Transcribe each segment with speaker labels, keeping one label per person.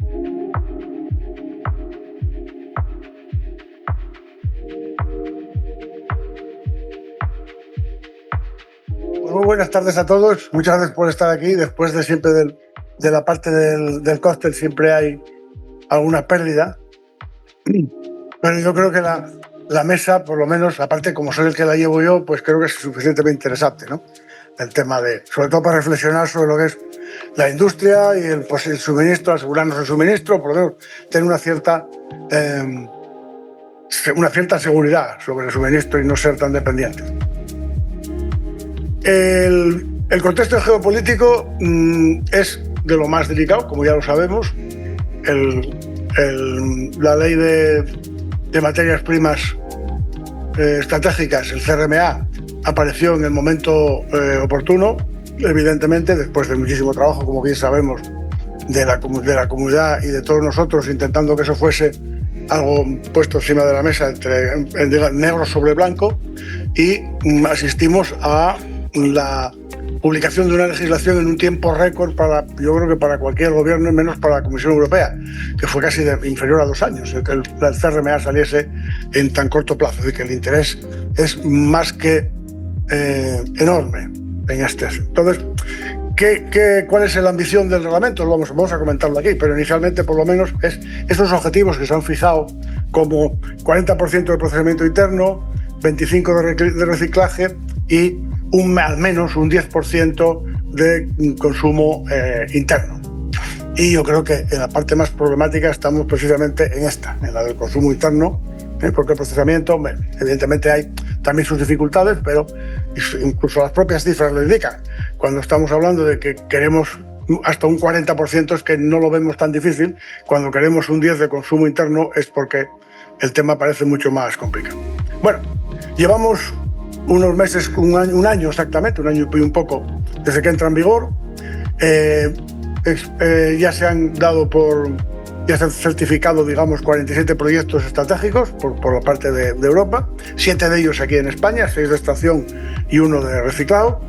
Speaker 1: Muy buenas tardes a todos. Muchas gracias por estar aquí. Después de siempre de la parte del cóctel siempre hay alguna pérdida. Pero yo creo que la mesa, por lo menos, aparte como soy el que la llevo yo, pues creo que es suficientemente interesante, ¿no? El tema sobre todo para reflexionar sobre lo que es la industria y el suministro, asegurarnos el suministro, por lo menos tener una cierta seguridad sobre el suministro y no ser tan dependientes. El contexto geopolítico es de lo más delicado, como ya lo sabemos. La ley de materias primas estratégicas, el CRMA, apareció en el momento oportuno, evidentemente, después de muchísimo trabajo, como bien sabemos, de la comunidad y de todos nosotros, intentando que eso fuese algo puesto encima de la mesa, negro sobre blanco, y asistimos a la publicación de una legislación en un tiempo récord yo creo que para cualquier gobierno, y menos para la Comisión Europea, que fue casi inferior a 2 años, que el CRMA saliese en tan corto plazo, y que el interés es más que enorme en este. Entonces, ¿cuál es la ambición del reglamento? Vamos a comentarlo aquí, pero inicialmente, por lo menos, es esos objetivos que se han fijado como 40% de procesamiento interno, 25% de reciclaje y al menos un 10% de consumo interno. Y yo creo que en la parte más problemática estamos precisamente en la del consumo interno, porque el procesamiento, evidentemente hay también sus dificultades, pero incluso las propias cifras lo indican. Cuando estamos hablando de que queremos hasta un 40%, es que no lo vemos tan difícil. Cuando queremos un 10% de consumo interno es porque el tema parece mucho más complicado. Bueno, llevamos unos meses, un año exactamente, un año y un poco, desde que entra en vigor. Ya se han certificado, digamos, 47 proyectos estratégicos por la parte de Europa, 7 de ellos aquí en España, 6 de extracción y 1 de reciclado.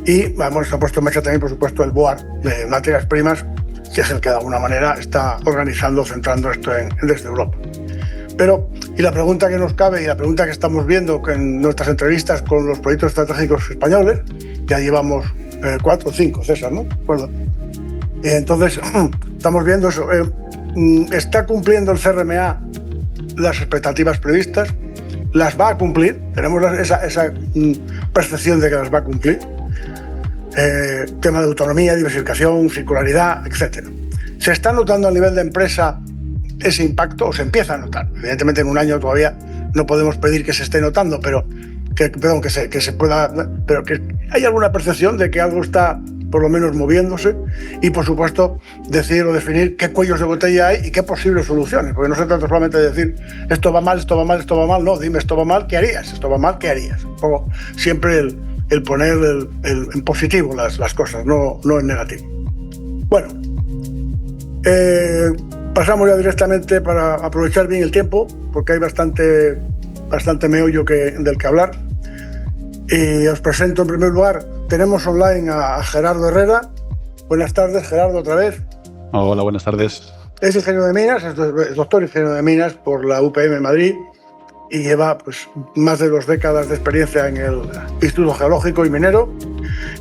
Speaker 1: Y se ha puesto en marcha también, por supuesto, el BOAR de materias primas, que es el que de alguna manera está organizando, centrando esto desde Europa. Y la pregunta que nos cabe y la pregunta que estamos viendo en nuestras entrevistas con los proyectos estratégicos españoles, ya llevamos 4 o 5, César, ¿no? Bueno, entonces, estamos viendo eso. ¿Está cumpliendo el CRMA las expectativas previstas? ¿Las va a cumplir? Tenemos esa percepción de que las va a cumplir. Tema de autonomía, diversificación, circularidad, etc. ¿Se está notando a nivel de empresa ese impacto o se empieza a notar? Evidentemente en un año todavía no podemos pedir que se esté notando, pero que se pueda, pero que hay alguna percepción de que algo está por lo menos moviéndose, y por supuesto decir o definir qué cuellos de botella hay y qué posibles soluciones, porque no se trata solamente de decir esto va mal, esto va mal, esto va mal. No, dime esto va mal, ¿qué harías? Esto va mal, ¿qué harías? Un poco siempre el poner en positivo las cosas, no en negativo. Bueno, pasamos ya directamente para aprovechar bien el tiempo, porque hay bastante meollo del que hablar. Y os presento en primer lugar, tenemos online a Gerardo Herrera. Buenas tardes, Gerardo, otra vez.
Speaker 2: Hola, buenas tardes.
Speaker 1: Es ingeniero de minas, es doctor ingeniero de minas por la UPM Madrid y lleva más de 2 décadas de experiencia en el Instituto Geológico y Minero,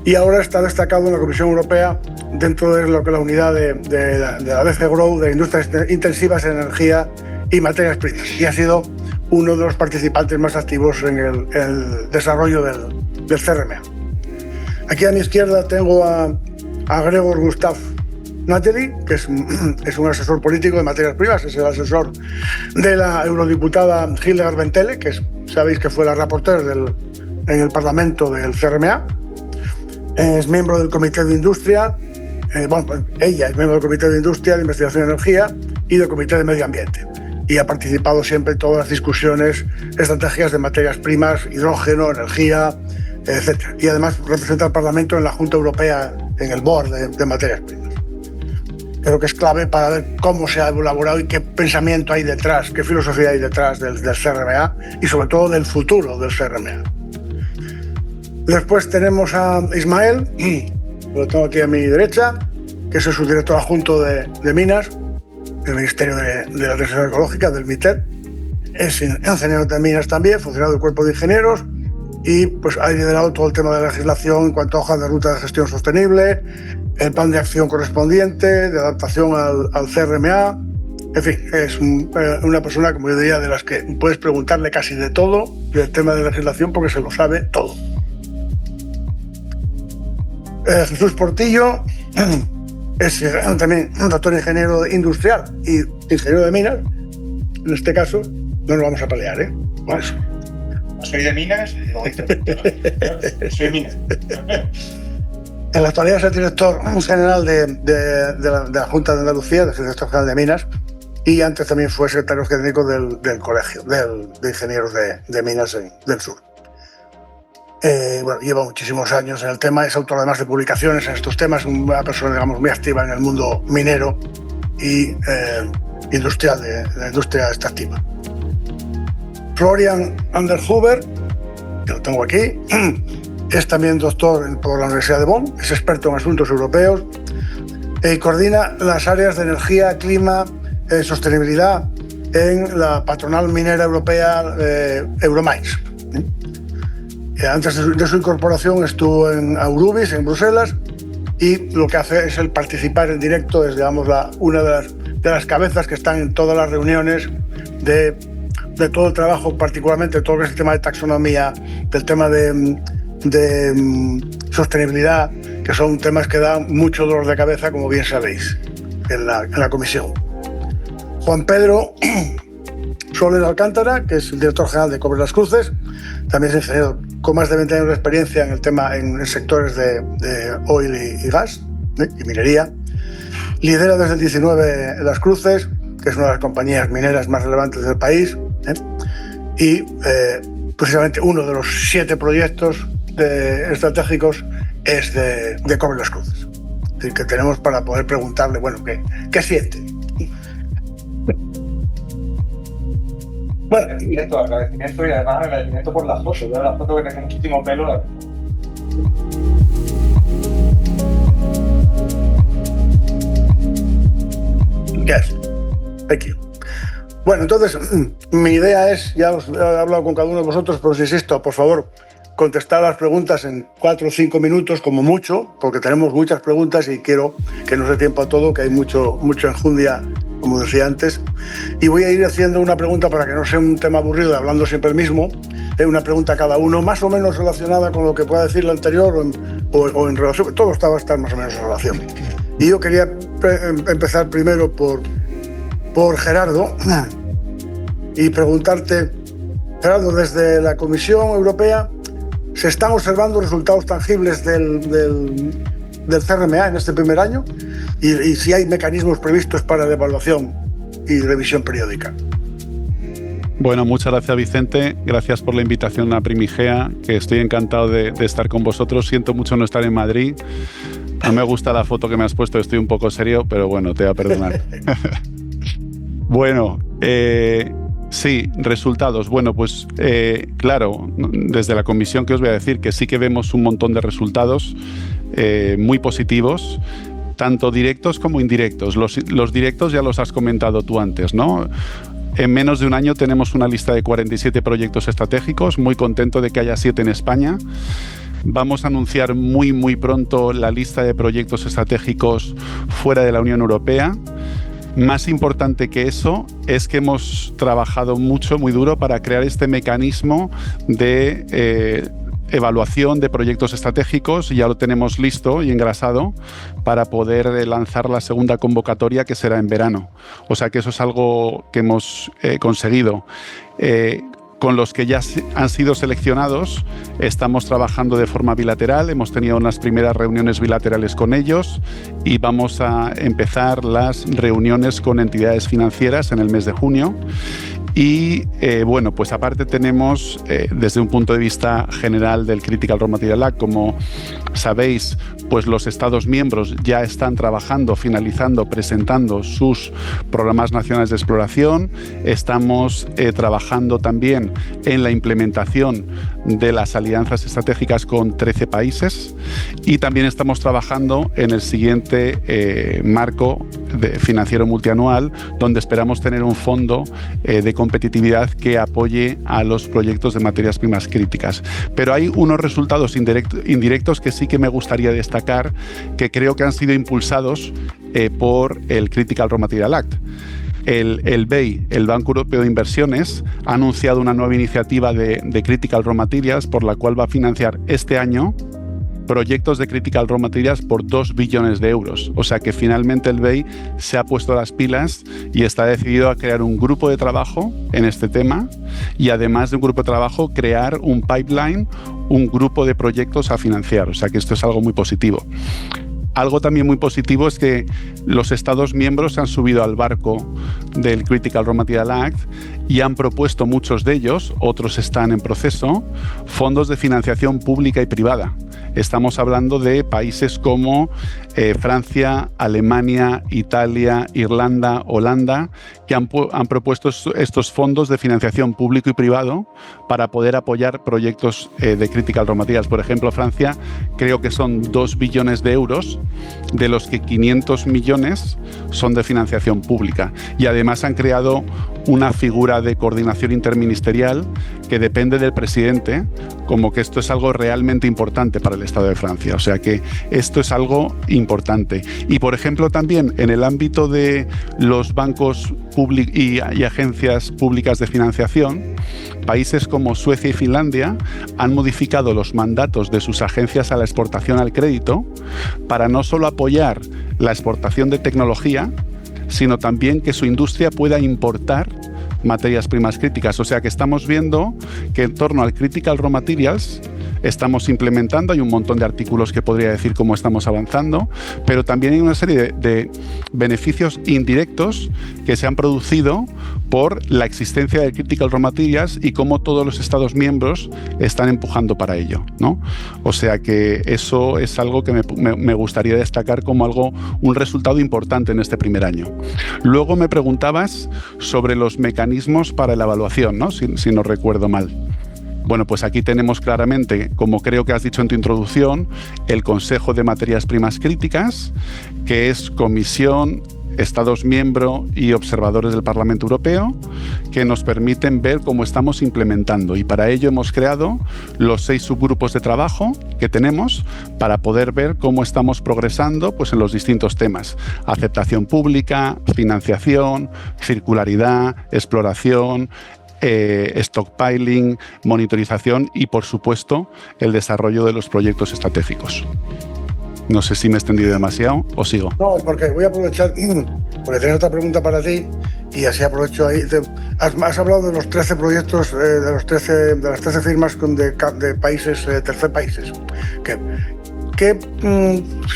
Speaker 1: y ahora está destacado en la Comisión Europea dentro de lo que es la unidad de la DG GROW de Industrias Intensivas en Energía y Materias Primas, y ha sido uno de los participantes más activos en el desarrollo del CRMA. Aquí a mi izquierda tengo a Gregor Gustav Nately, que es un asesor político de materias primas, es el asesor de la eurodiputada Hildegard Bentele, que sabéis que fue la rapporteur en el Parlamento del CRMA. Es miembro del Comité de Industria, ella es miembro del Comité de Industria, de Investigación y Energía y del Comité de Medio Ambiente. Y ha participado siempre en todas las discusiones estratégicas de materias primas, hidrógeno, energía, etc. Y además representa al Parlamento en la Junta Europea, en el board de materias primas. Creo que es clave para ver cómo se ha elaborado y qué pensamiento hay detrás, qué filosofía hay detrás del CRMA y sobre todo del futuro del CRMA. Después tenemos a Ismael, lo tengo aquí a mi derecha, que es el subdirector adjunto de Minas, del Ministerio de la Transición Ecológica, del MITER. Es ingeniero de minas también, funcionario del Cuerpo de Ingenieros, y pues ha liderado todo el tema de la legislación en cuanto a hojas de ruta de gestión sostenible, el plan de acción correspondiente, de adaptación al CRMA. En fin, es una persona, como yo diría, de las que puedes preguntarle casi de todo del tema de legislación porque se lo sabe todo. Jesús Portillo es también un doctor ingeniero industrial y ingeniero de minas. En este caso, no nos vamos a pelear, ¿eh? Por eso.
Speaker 3: Soy de minas, soy minas.
Speaker 1: En la actualidad es el director general de la Junta de Andalucía, el director general de Minas, y antes también fue secretario técnico del colegio de ingenieros de minas del sur. Bueno, lleva muchísimos años en el tema, es autor además de publicaciones en estos temas, una persona, digamos, muy activa en el mundo minero y industrial, de la industria extractiva. Florian Anderhuber, que lo tengo aquí, es también doctor por la Universidad de Bonn, es experto en asuntos europeos y coordina las áreas de energía, clima, sostenibilidad en la patronal minera europea Euromines. Antes de su incorporación estuvo en Aurubis, en Bruselas, y lo que hace es el participar en directo, es, digamos, una de las cabezas que están en todas las reuniones de todo el trabajo, particularmente todo el tema de taxonomía, del tema de sostenibilidad, que son temas que dan mucho dolor de cabeza, como bien sabéis, en la comisión. Juan Pedro Soler Alcántara, que es el director general de Cobre Las Cruces, también es ingeniero con más de 20 años de experiencia en el tema en sectores de oil y gas y minería. Lidera desde el 19 Las Cruces, que es una de las compañías mineras más relevantes del país, y precisamente uno de los 7 proyectos estratégicos es de Cobre Las Cruces. Es decir, que tenemos para poder preguntarle, bueno, ¿qué siente?
Speaker 3: Bueno, agradecimiento y además agradecimiento por la foto. Yo la foto que tengo muchísimo pelo.
Speaker 1: Yes. Thank you. Bueno, entonces, mi idea es, ya os he hablado con cada uno de vosotros, pero os insisto, por favor, contestar las preguntas en 4 o 5 minutos como mucho, porque tenemos muchas preguntas y quiero que nos dé tiempo a todo, que hay mucho enjundia, como decía antes. Y voy a ir haciendo una pregunta para que no sea un tema aburrido de hablando siempre el mismo, una pregunta a cada uno, más o menos relacionada con lo que pueda decir la anterior o en relación, todo va a estar más o menos en relación. Y yo quería empezar primero por Gerardo y preguntarte, Gerardo, desde la Comisión Europea, ¿se están observando resultados tangibles del CRMA en este primer año? Y si hay mecanismos previstos para la evaluación y revisión periódica.
Speaker 2: Bueno, muchas gracias, Vicente. Gracias por la invitación a Primigea, que estoy encantado de estar con vosotros. Siento mucho no estar en Madrid. No me gusta la foto que me has puesto, estoy un poco serio, pero bueno, te voy a perdonar. Bueno, sí, resultados. Bueno, pues claro, desde la comisión que os voy a decir que sí que vemos un montón de resultados muy positivos, tanto directos como indirectos. Los directos ya los has comentado tú antes, ¿no? En menos de un año tenemos una lista de 47 proyectos estratégicos, muy contento de que haya 7 en España. Vamos a anunciar muy pronto la lista de proyectos estratégicos fuera de la Unión Europea. Más importante que eso es que hemos trabajado mucho, muy duro para crear este mecanismo de evaluación de proyectos estratégicos. Ya lo tenemos listo y engrasado para poder lanzar la segunda convocatoria, que será en verano. O sea que eso es algo que hemos conseguido. Con los que ya han sido seleccionados estamos trabajando de forma bilateral, hemos tenido unas primeras reuniones bilaterales con ellos y vamos a empezar las reuniones con entidades financieras en el mes de junio. Y bueno, pues aparte tenemos desde un punto de vista general del Critical Raw Material Act, como sabéis, pues los Estados miembros ya están trabajando, finalizando, presentando sus programas nacionales de exploración. Estamos trabajando también en la implementación de las alianzas estratégicas con 13 países y también estamos trabajando en el siguiente marco financiero multianual, donde esperamos tener un fondo de competitividad que apoye a los proyectos de materias primas críticas. Pero hay unos resultados indirectos que sí que me gustaría destacar, que creo que han sido impulsados por el Critical Raw Material Act. El BEI, el Banco Europeo de Inversiones, ha anunciado una nueva iniciativa de Critical Raw Materials por la cual va a financiar este año proyectos de Critical Raw Materials por 2 billones de euros. O sea que finalmente el BEI se ha puesto las pilas y está decidido a crear un grupo de trabajo en este tema y además de un grupo de trabajo crear un pipeline, un grupo de proyectos a financiar. O sea que esto es algo muy positivo. Algo también muy positivo es que los Estados miembros se han subido al barco del Critical Raw Material Act y han propuesto, muchos de ellos, otros están en proceso, fondos de financiación pública y privada. Estamos hablando de países como Francia, Alemania, Italia, Irlanda, Holanda, que han propuesto estos fondos de financiación público y privado para poder apoyar proyectos de Critical Raw Materials. Por ejemplo, Francia creo que son 2 billones de euros, de los que 500 millones son de financiación pública. Y además han creado una figura de coordinación interministerial que depende del presidente, como que esto es algo realmente importante para el Estado de Francia. O sea que esto es algo importante. Y por ejemplo también en el ámbito de los bancos y agencias públicas de financiación, países como Suecia y Finlandia han modificado los mandatos de sus agencias a la exportación al crédito para no solo apoyar la exportación de tecnología, sino también que su industria pueda importar materias primas críticas. O sea que estamos viendo que en torno al Critical Raw Materials estamos implementando, hay un montón de artículos que podría decir cómo estamos avanzando, pero también hay una serie de beneficios indirectos que se han producido por la existencia de Critical Raw Materials y cómo todos los Estados miembros están empujando para ello, ¿no? O sea que eso es algo que me gustaría destacar como un resultado importante en este primer año. Luego me preguntabas sobre los mecanismos para la evaluación, ¿no? Si no recuerdo mal. Bueno, pues aquí tenemos claramente, como creo que has dicho en tu introducción, el Consejo de Materias Primas Críticas, que es Comisión, Estados miembros y observadores del Parlamento Europeo, que nos permiten ver cómo estamos implementando. Y para ello hemos creado los 6 subgrupos de trabajo que tenemos para poder ver cómo estamos progresando pues, en los distintos temas. Aceptación pública, financiación, circularidad, exploración, stockpiling, monitorización y, por supuesto, el desarrollo de los proyectos estratégicos. No sé si me he extendido demasiado o sigo.
Speaker 1: No, porque voy a aprovechar, porque tenía otra pregunta para ti y así aprovecho ahí. Has hablado de los 13 proyectos, de las 13 firmas de países, tercer países. ¿Qué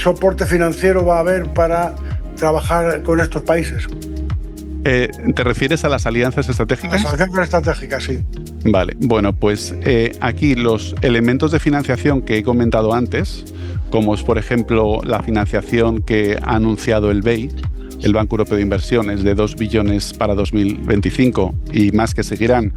Speaker 1: soporte financiero va a haber para trabajar con estos países?
Speaker 2: ¿Te refieres a las alianzas estratégicas?
Speaker 1: Las alianzas estratégicas, sí.
Speaker 2: Vale, bueno, pues aquí los elementos de financiación que he comentado antes, como es por ejemplo la financiación que ha anunciado el BEI, el Banco Europeo de Inversiones, de 2 billones para 2025 y más que seguirán,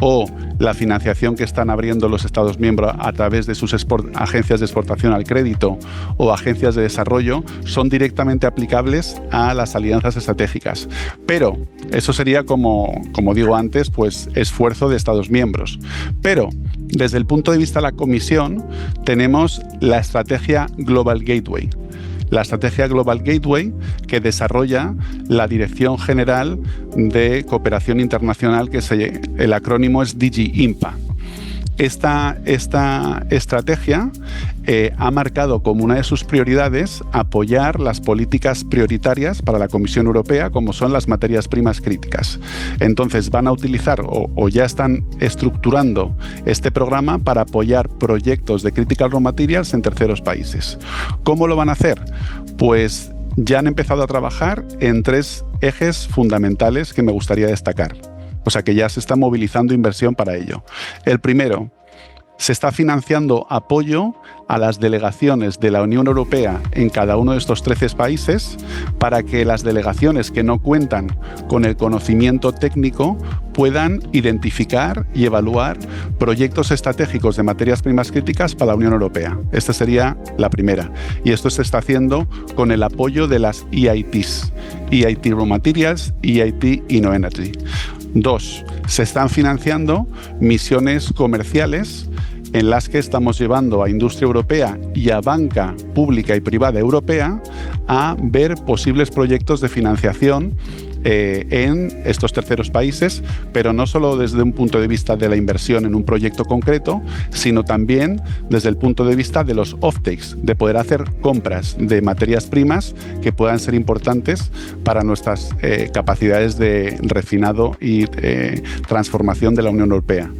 Speaker 2: o la financiación que están abriendo los Estados miembros a través de sus agencias de exportación al crédito o agencias de desarrollo, son directamente aplicables a las alianzas estratégicas. Pero eso sería, como digo antes, pues esfuerzo de Estados miembros. Pero desde el punto de vista de la Comisión, tenemos la estrategia Global Gateway. La estrategia Global Gateway que desarrolla la Dirección General de Cooperación Internacional, que el acrónimo es DG INPA. Esta estrategia ha marcado como una de sus prioridades apoyar las políticas prioritarias para la Comisión Europea, como son las materias primas críticas. Entonces van a utilizar o ya están estructurando este programa para apoyar proyectos de Critical Raw Materials en terceros países. ¿Cómo lo van a hacer? Pues ya han empezado a trabajar en 3 ejes fundamentales que me gustaría destacar. O sea que ya se está movilizando inversión para ello. El primero, Se está financiando apoyo a las delegaciones de la Unión Europea en cada uno de estos 13 países para que las delegaciones que no cuentan con el conocimiento técnico puedan identificar y evaluar proyectos estratégicos de materias primas críticas para la Unión Europea. Esta sería la primera. Y esto se está haciendo con el apoyo de las EITs, EIT Raw Materials, EIT InnoEnergy. 2. Se están financiando misiones comerciales en las que estamos llevando a industria europea y a banca pública y privada europea a ver posibles proyectos de financiación en estos terceros países, pero no solo desde un punto de vista de la inversión en un proyecto concreto, sino también desde el punto de vista de los offtakes, de poder hacer compras de materias primas que puedan ser importantes para nuestras capacidades de refinado y transformación de la Unión Europea.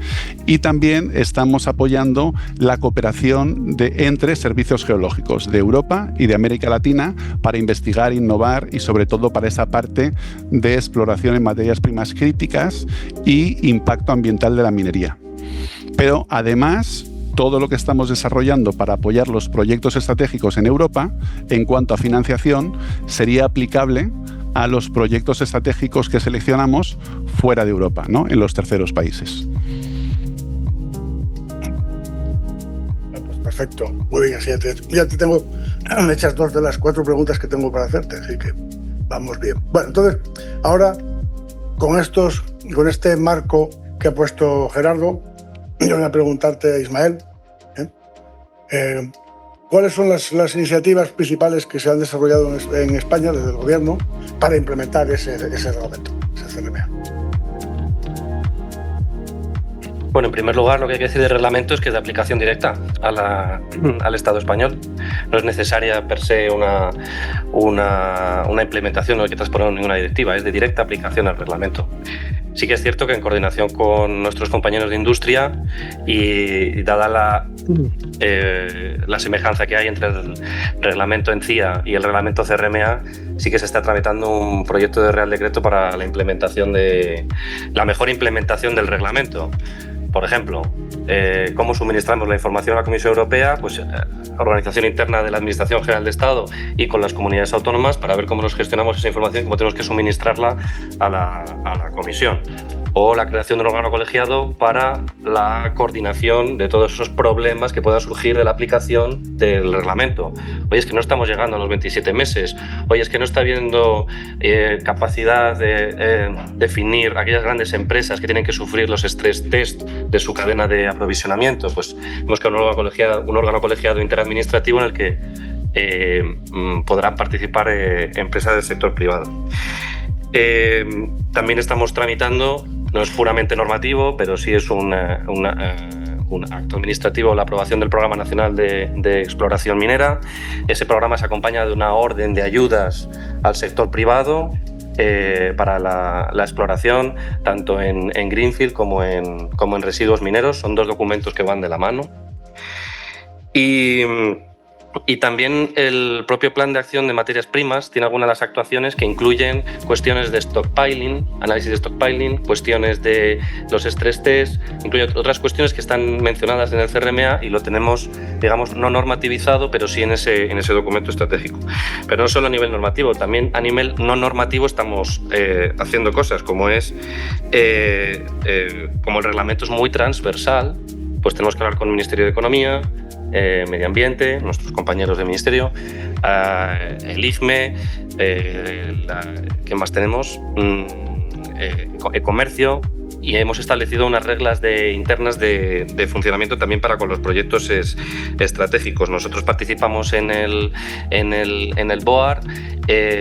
Speaker 2: Y también estamos apoyando la cooperación entre servicios geológicos de Europa y de América Latina para investigar, innovar y sobre todo para esa parte de exploración en materias primas críticas y impacto ambiental de la minería. Pero además, todo lo que estamos desarrollando para apoyar los proyectos estratégicos en Europa, en cuanto a financiación, sería aplicable a los proyectos estratégicos que seleccionamos fuera de Europa, ¿no? En los terceros países.
Speaker 1: Perfecto, muy bien, ya te tengo hechas 2 de las 4 preguntas que tengo para hacerte, así que vamos bien. Bueno, entonces, ahora con este marco que ha puesto Gerardo, yo voy a preguntarte a Ismael, ¿cuáles son las iniciativas principales que se han desarrollado en España desde el gobierno para implementar ese reglamento, ese CRMA?
Speaker 4: Bueno, en primer lugar, lo que hay que decir del reglamento es que es de aplicación directa al Estado español. No es necesaria per se una implementación, no hay que transponer ninguna directiva, es de directa aplicación al reglamento. Sí que es cierto que en coordinación con nuestros compañeros de industria y dada la semejanza que hay entre el reglamento en CIA y el reglamento CRMA, sí que se está tramitando un proyecto de Real Decreto para la mejor implementación del reglamento. Por ejemplo, cómo suministramos la información a la Comisión Europea, pues organización interna de la Administración General de Estado y con las comunidades autónomas para ver cómo nos gestionamos esa información y cómo tenemos que suministrarla a la Comisión. O la creación de un órgano colegiado para la coordinación de todos esos problemas que puedan surgir de la aplicación del reglamento. Oye, es que no estamos llegando a los 27 meses. Oye, es que no está habiendo capacidad de definir aquellas grandes empresas que tienen que sufrir los stress test de su cadena de aprovisionamiento. Pues hemos creado un órgano colegiado interadministrativo en el que podrán participar empresas del sector privado. También estamos tramitando, no es puramente normativo, pero sí es un acto administrativo, la aprobación del Programa Nacional de Exploración Minera. Ese programa se acompaña de una orden de ayudas al sector privado para la exploración, tanto en Greenfield como en residuos mineros. Son 2 documentos que van de la mano. Y también el propio Plan de Acción de Materias Primas tiene algunas de las actuaciones que incluyen cuestiones de stockpiling, análisis de stockpiling, cuestiones de los stress test, incluye otras cuestiones que están mencionadas en el CRMA y lo tenemos, digamos, no normativizado, pero sí en ese documento estratégico. Pero no solo a nivel normativo, también a nivel no normativo estamos haciendo cosas, como como el reglamento es muy transversal, pues tenemos que hablar con el Ministerio de Economía, Medio Ambiente, nuestros compañeros del Ministerio, el IFME, ¿qué más tenemos? Comercio, y hemos establecido unas reglas internas de funcionamiento también para con los proyectos estratégicos. Nosotros participamos en el BOAR,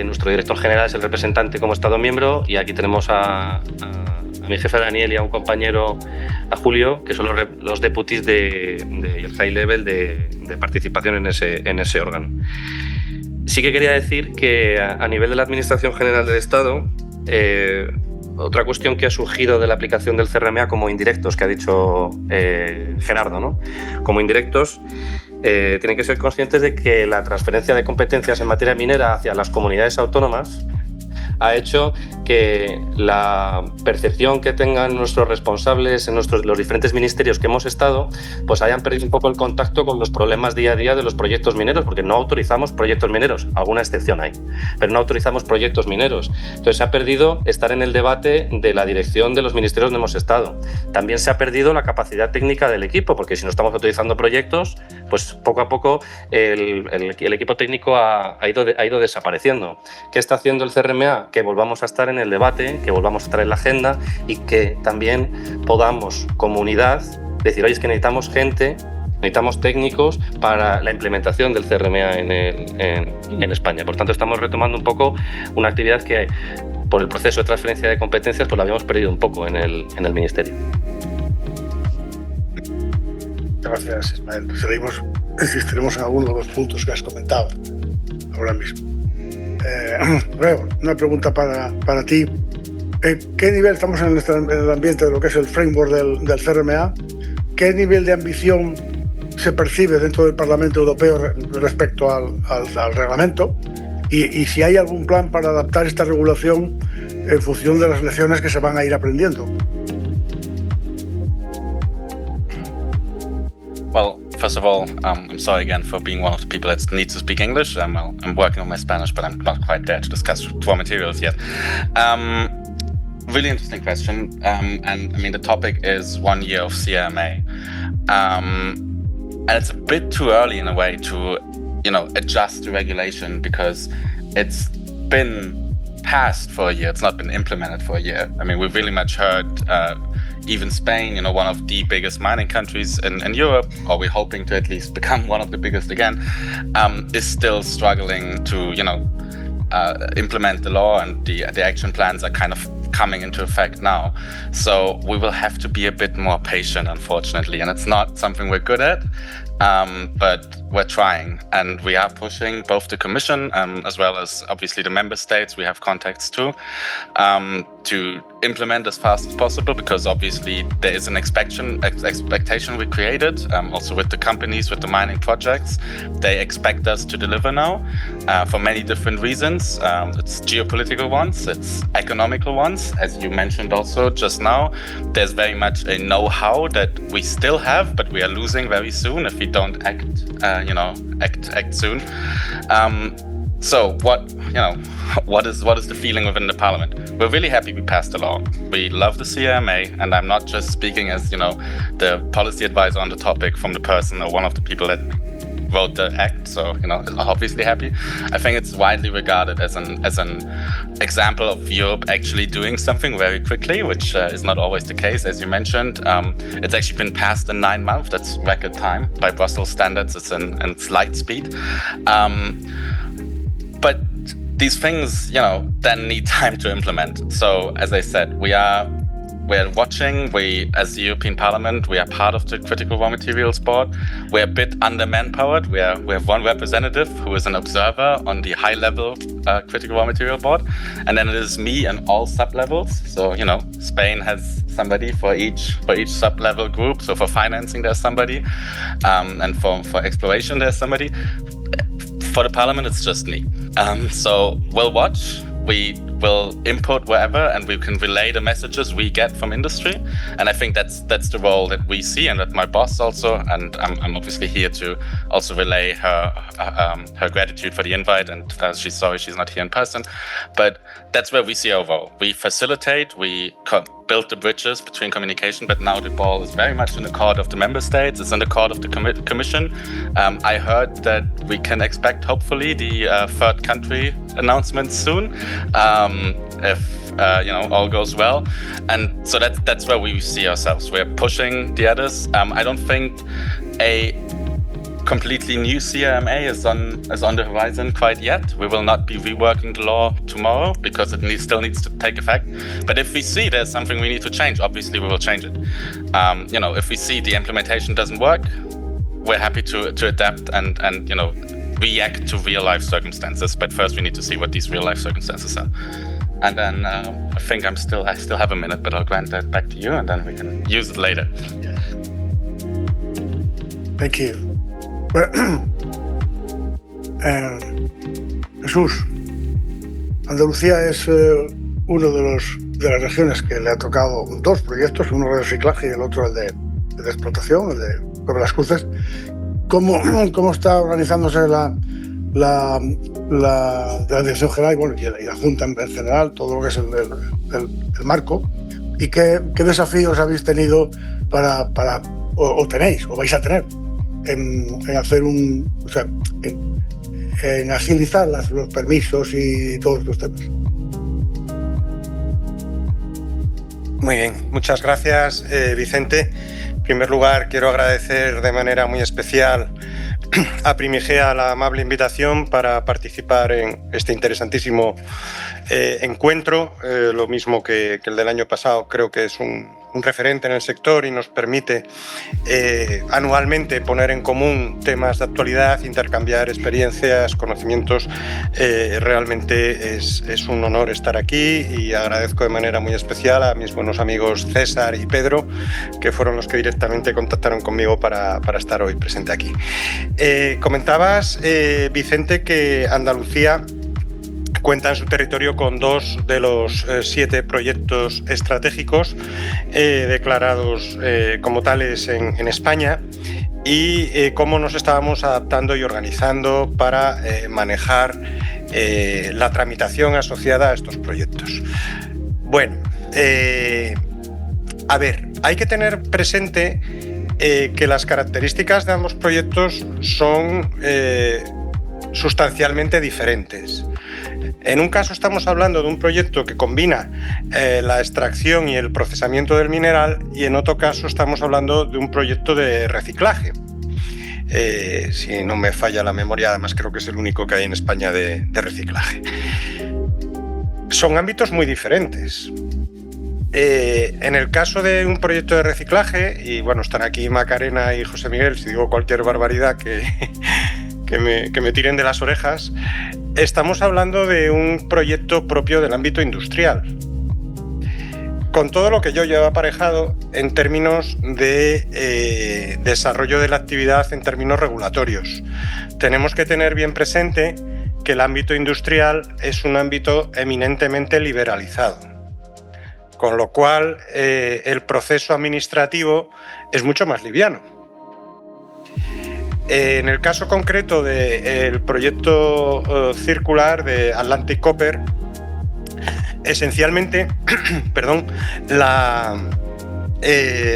Speaker 4: nuestro director general es el representante como Estado miembro, y aquí tenemos a mi jefe Daniel y a un compañero, a Julio, que son los deputies del high level de participación en ese órgano. Sí que quería decir que a nivel de la Administración General del Estado, otra cuestión que ha surgido de la aplicación del CRMA como indirectos, que ha dicho Gerardo, ¿no? Como indirectos, tienen que ser conscientes de que la transferencia de competencias en materia minera hacia las comunidades autónomas ha hecho que la percepción que tengan nuestros responsables en los diferentes ministerios que hemos estado, pues hayan perdido un poco el contacto con los problemas día a día de los proyectos mineros, porque no autorizamos proyectos mineros, alguna excepción hay, pero no autorizamos proyectos mineros. Entonces se ha perdido estar en el debate de la dirección de los ministerios donde hemos estado. También se ha perdido la capacidad técnica del equipo, porque si no estamos autorizando proyectos, pues poco a poco el equipo técnico ha ido desapareciendo. ¿Qué está haciendo el CRMA? Que volvamos a estar en el debate, que volvamos a estar en la agenda y que también podamos, como unidad, decir, oye, es que necesitamos gente, necesitamos técnicos para la implementación del CRMA en España. Por tanto, estamos retomando un poco una actividad que, por el proceso de transferencia de competencias, pues la habíamos perdido un poco en el Ministerio.
Speaker 1: Gracias, Ismael. Insistiremos en algunos de los puntos que has comentado ahora mismo. Una pregunta para ti. ¿En qué nivel estamos en el ambiente de lo que es el framework del CRMA? ¿Qué nivel de ambición se percibe dentro del Parlamento Europeo respecto al reglamento? Y si hay algún plan para adaptar esta regulación en función de las lecciones que se van a ir aprendiendo.
Speaker 5: Well, first of all, I'm sorry again for being one of the people that needs to speak English. I'm working on my Spanish, but I'm not quite there to discuss raw materials yet. Really interesting question. And I mean, the topic is 1 year of CRMA. And it's a bit too early in a way to, adjust the regulation because it's been passed for a year. It's not been implemented for a year. I mean, we've really much heard even Spain, one of the biggest mining countries in Europe, or we're hoping to at least become one of the biggest again, is still struggling to, implement the law, and the action plans are kind of coming into effect now. So we will have to be a bit more patient, unfortunately, and it's not something we're good at. But we're trying, and we are pushing both the Commission as well as obviously the member states we have contacts to implement as fast as possible, because obviously there is an expectation we created also with the companies, with the mining projects. They expect us to deliver now for many different reasons. It's geopolitical ones, it's economical ones, as you mentioned also just now. There's very much a know-how that we still have, but we are losing very soon if we don't act soon. So what is the feeling within the Parliament? We're really happy we passed the law. We love the CRMA, and I'm not just speaking as the policy advisor on the topic from the person or one of the people that wrote the act. So obviously happy. I think it's widely regarded as an example of Europe actually doing something very quickly, which is not always the case, as you mentioned. It's actually been passed in 9 months. That's record time by Brussels standards. It's in light speed. But these things, then need time to implement. So as I said, we're watching. We, as the European Parliament, we are part of the Critical Raw Materials Board. We're a bit under-manpowered. We have one representative who is an observer on the high-level Critical Raw Material Board, and then it is me and all sub-levels. So Spain has somebody for each sub-level group. So for financing, there's somebody, and for exploration, there's somebody. For the Parliament, it's just me. So we'll watch. We will input wherever, and we can relay the messages we get from industry. And I think that's the role that we see, and that my boss also. And I'm obviously here to also relay her gratitude for the invite. And she's sorry she's not here in person, but that's where we see our role. We facilitate. We build the bridges between communication, but now the ball is very much in the court of the member states. It's in the court of the Commission. I heard that we can expect, hopefully, the third country announcement soon, if all goes well. And so that's where we see ourselves. We're pushing the others. I don't think a completely new CRMA is on the horizon quite yet. We will not be reworking the law tomorrow because it still needs to take effect. But if we see there's something we need to change, obviously we will change it. If we see the implementation doesn't work, we're happy to adapt and react to real life circumstances. But first we need to see what these real life circumstances are. And then I think I still have a minute, but I'll grant that back to you, and then we can use it later.
Speaker 1: Yeah. Thank you. Jesús, Andalucía es uno de las regiones que le ha tocado 2 proyectos, uno de reciclaje y el otro el de explotación, el de Puebla Las Cruces. ¿Cómo está organizándose la Dirección General y la Junta en general, todo lo que es el marco? ¿Y qué desafíos habéis tenido o tenéis, o vais a tener, en hacer en agilizar los permisos y todos los temas?
Speaker 6: Muy bien, muchas gracias, Vicente. En primer lugar, quiero agradecer de manera muy especial a Primigea la amable invitación para participar en este interesantísimo encuentro. Lo mismo que el del año pasado, creo que es un referente en el sector y nos permite anualmente poner en común temas de actualidad, intercambiar experiencias, conocimientos. Realmente es un honor estar aquí y agradezco de manera muy especial a mis buenos amigos César y Pedro, que fueron los que directamente contactaron conmigo para estar hoy presente aquí. Comentabas, Vicente, que Andalucía cuenta en su territorio con 2 de los 7 proyectos estratégicos declarados como tales en España, y cómo nos estábamos adaptando y organizando para manejar la tramitación asociada a estos proyectos. Bueno, a ver, hay que tener presente que las características de ambos proyectos son sustancialmente diferentes. En un caso estamos hablando de un proyecto que combina la extracción y el procesamiento del mineral, y en otro caso estamos hablando de un proyecto de reciclaje. Si no me falla la memoria, además creo que es el único que hay en España de reciclaje. Son ámbitos muy diferentes. En el caso de un proyecto de reciclaje, y bueno, están aquí Macarena y José Miguel, si digo cualquier barbaridad que me tiren de las orejas, estamos hablando de un proyecto propio del ámbito industrial, con todo lo que yo llevo aparejado en términos de desarrollo de la actividad en términos regulatorios. Tenemos que tener bien presente que el ámbito industrial es un ámbito eminentemente liberalizado, con lo cual el proceso administrativo es mucho más liviano. En el caso concreto del proyecto circular de Atlantic Copper, esencialmente, la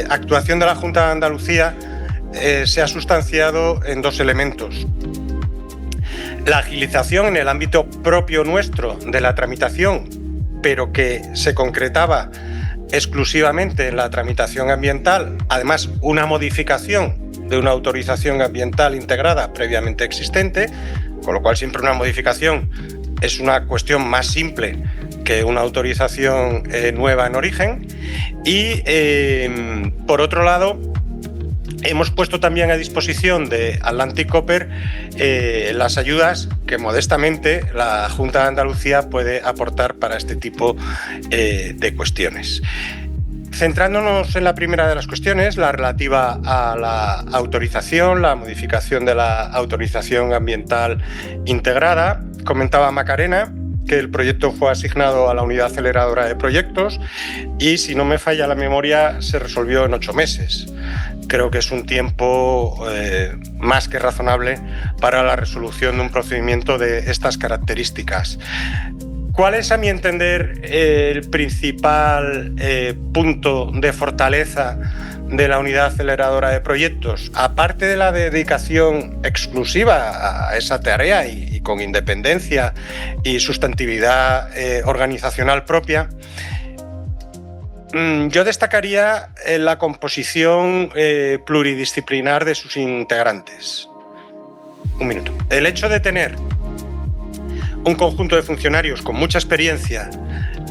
Speaker 6: actuación de la Junta de Andalucía se ha sustanciado en 2 elementos. La agilización en el ámbito propio nuestro de la tramitación, pero que se concretaba exclusivamente en la tramitación ambiental, además una modificación de una autorización ambiental integrada previamente existente, con lo cual siempre una modificación es una cuestión más simple que una autorización nueva en origen. Y por otro lado, hemos puesto también a disposición de Atlantic Copper las ayudas que modestamente la Junta de Andalucía puede aportar para este tipo de cuestiones. Centrándonos en la primera de las cuestiones, la relativa a la autorización, la modificación de la autorización ambiental integrada, comentaba Macarena que el proyecto fue asignado a la unidad aceleradora de proyectos y, si no me falla la memoria, se resolvió en 8 meses. Creo que es un tiempo más que razonable para la resolución de un procedimiento de estas características. ¿Cuál es, a mi entender, el principal punto de fortaleza de la unidad aceleradora de proyectos? Aparte de la dedicación exclusiva a esa tarea y con independencia y sustantividad organizacional propia, yo destacaría la composición pluridisciplinar de sus integrantes. Un minuto. El hecho de tener un conjunto de funcionarios con mucha experiencia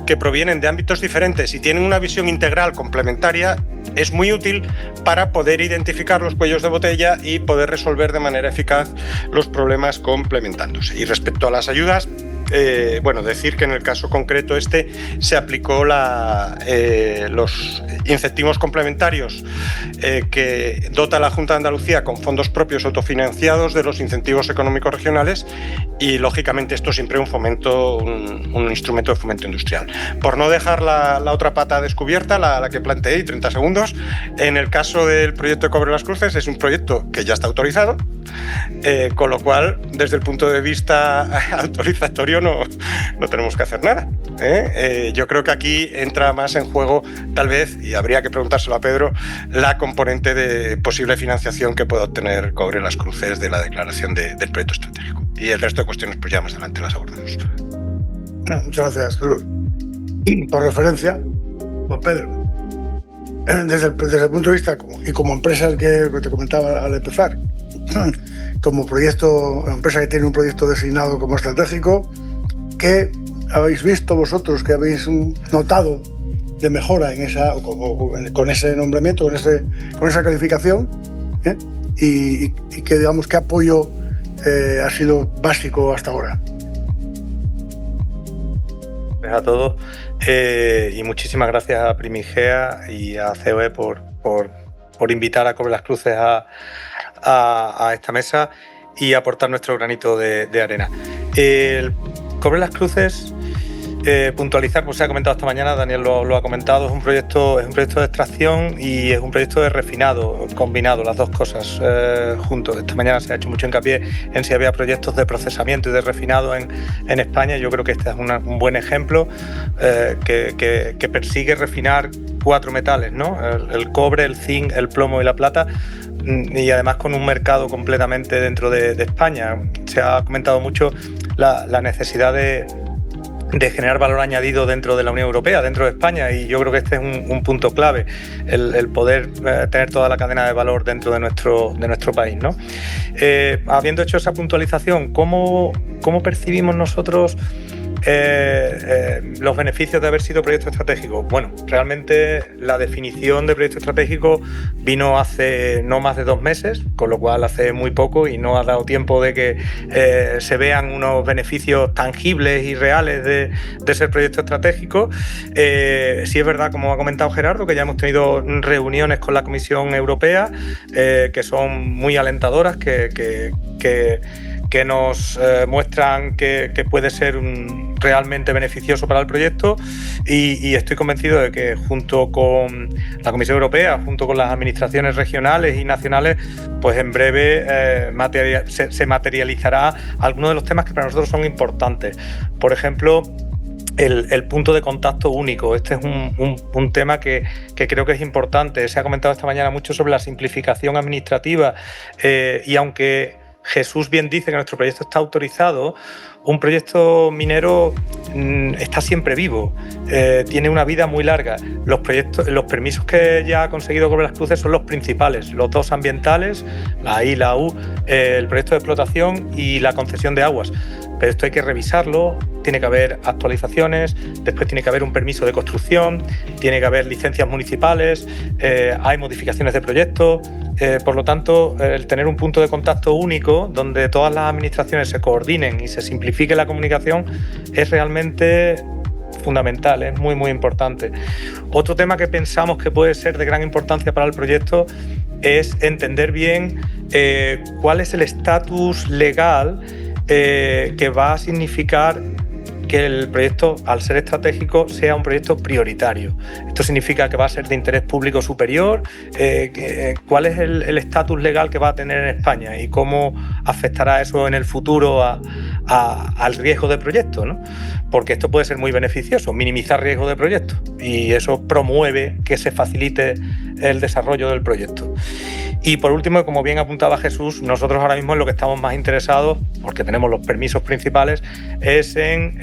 Speaker 6: que provienen de ámbitos diferentes y tienen una visión integral complementaria es muy útil para poder identificar los cuellos de botella y poder resolver de manera eficaz los problemas complementándose. Y respecto a las ayudas, decir que en el caso concreto se aplicó los incentivos complementarios que dota la Junta de Andalucía con fondos propios autofinanciados de los incentivos económicos regionales, y lógicamente esto siempre un instrumento de fomento industrial. Por no dejar la otra pata descubierta, la que planteé, 30 segundos, en el caso del proyecto de Cobre Las Cruces es un proyecto que ya está autorizado, con lo cual desde el punto de vista autorizatorio no tenemos que hacer nada. Yo creo que aquí entra más en juego, tal vez, y habría que preguntárselo a Pedro, la componente de posible financiación que pueda obtener Cobre Las Cruces de la declaración del proyecto estratégico. Y el resto de cuestiones pues ya más adelante las abordamos.
Speaker 1: Muchas gracias. Por referencia, pues Pedro, desde el punto de vista y como empresas que te comentaba al empezar, como empresa que tiene un proyecto designado como estratégico, ¿qué habéis visto vosotros, que habéis notado de mejora con ese nombramiento, con esa calificación? Y que, digamos, qué apoyo ha sido básico hasta ahora?
Speaker 7: A todos, y muchísimas gracias a Primigea y a COE por invitar a Cobre Las Cruces a esta mesa y aportar nuestro granito de arena. El Cobre Las Cruces, puntualizar, pues se ha comentado esta mañana, Daniel lo ha comentado, es un proyecto de extracción y es un proyecto de refinado, combinado, las dos cosas juntos. Esta mañana se ha hecho mucho hincapié en si había proyectos de procesamiento y de refinado en España. Yo creo que este es un buen ejemplo que persigue refinar 4 metales, ¿no? El cobre, el zinc, el plomo y la plata, y además con un mercado completamente dentro de España. Se ha comentado mucho la necesidad de generar valor añadido dentro de la Unión Europea, dentro de España, y yo creo que este es un punto clave, el poder tener toda la cadena de valor dentro de nuestro país, ¿no? Habiendo hecho esa puntualización, ¿cómo percibimos nosotros los beneficios de haber sido proyecto estratégico? Bueno, realmente la definición de proyecto estratégico vino hace no más de 2 meses, con lo cual hace muy poco y no ha dado tiempo de que se vean unos beneficios tangibles y reales de ser proyecto estratégico. Sí es verdad, como ha comentado Gerardo, que ya hemos tenido reuniones con la Comisión Europea que son muy alentadoras, que nos muestran que puede ser realmente beneficioso para el proyecto, y estoy convencido de que junto con la Comisión Europea, junto con las administraciones regionales y nacionales, pues en breve se materializará algunos de los temas que para nosotros son importantes. Por ejemplo, el punto de contacto único. Este es un tema que creo que es importante. Se ha comentado esta mañana mucho sobre la simplificación administrativa, y aunque Jesús bien dice que nuestro proyecto está autorizado, un proyecto minero está siempre vivo, tiene una vida muy larga. Los permisos que ya ha conseguido Cobre Las Cruces son los principales, los 2 ambientales, la I y la U, el proyecto de explotación y la concesión de aguas. Pero esto hay que revisarlo, tiene que haber actualizaciones, después tiene que haber un permiso de construcción, tiene que haber licencias municipales, hay modificaciones de proyectos. Por lo tanto, el tener un punto de contacto único donde todas las administraciones se coordinen y se simplifique la comunicación es realmente fundamental, es muy, muy importante. Otro tema que pensamos que puede ser de gran importancia para el proyecto es entender bien cuál es el estatus legal que va a significar que el proyecto, al ser estratégico, sea un proyecto prioritario. Esto significa que va a ser de interés público superior. ¿Cuál es el estatus legal que va a tener en España y cómo afectará eso en el futuro al riesgo de proyecto, ¿no? Porque esto puede ser muy beneficioso, minimizar riesgo de proyecto, y eso promueve que se facilite el desarrollo del proyecto. Y por último, como bien apuntaba Jesús, nosotros ahora mismo en lo que estamos más interesados, porque tenemos los permisos principales, es en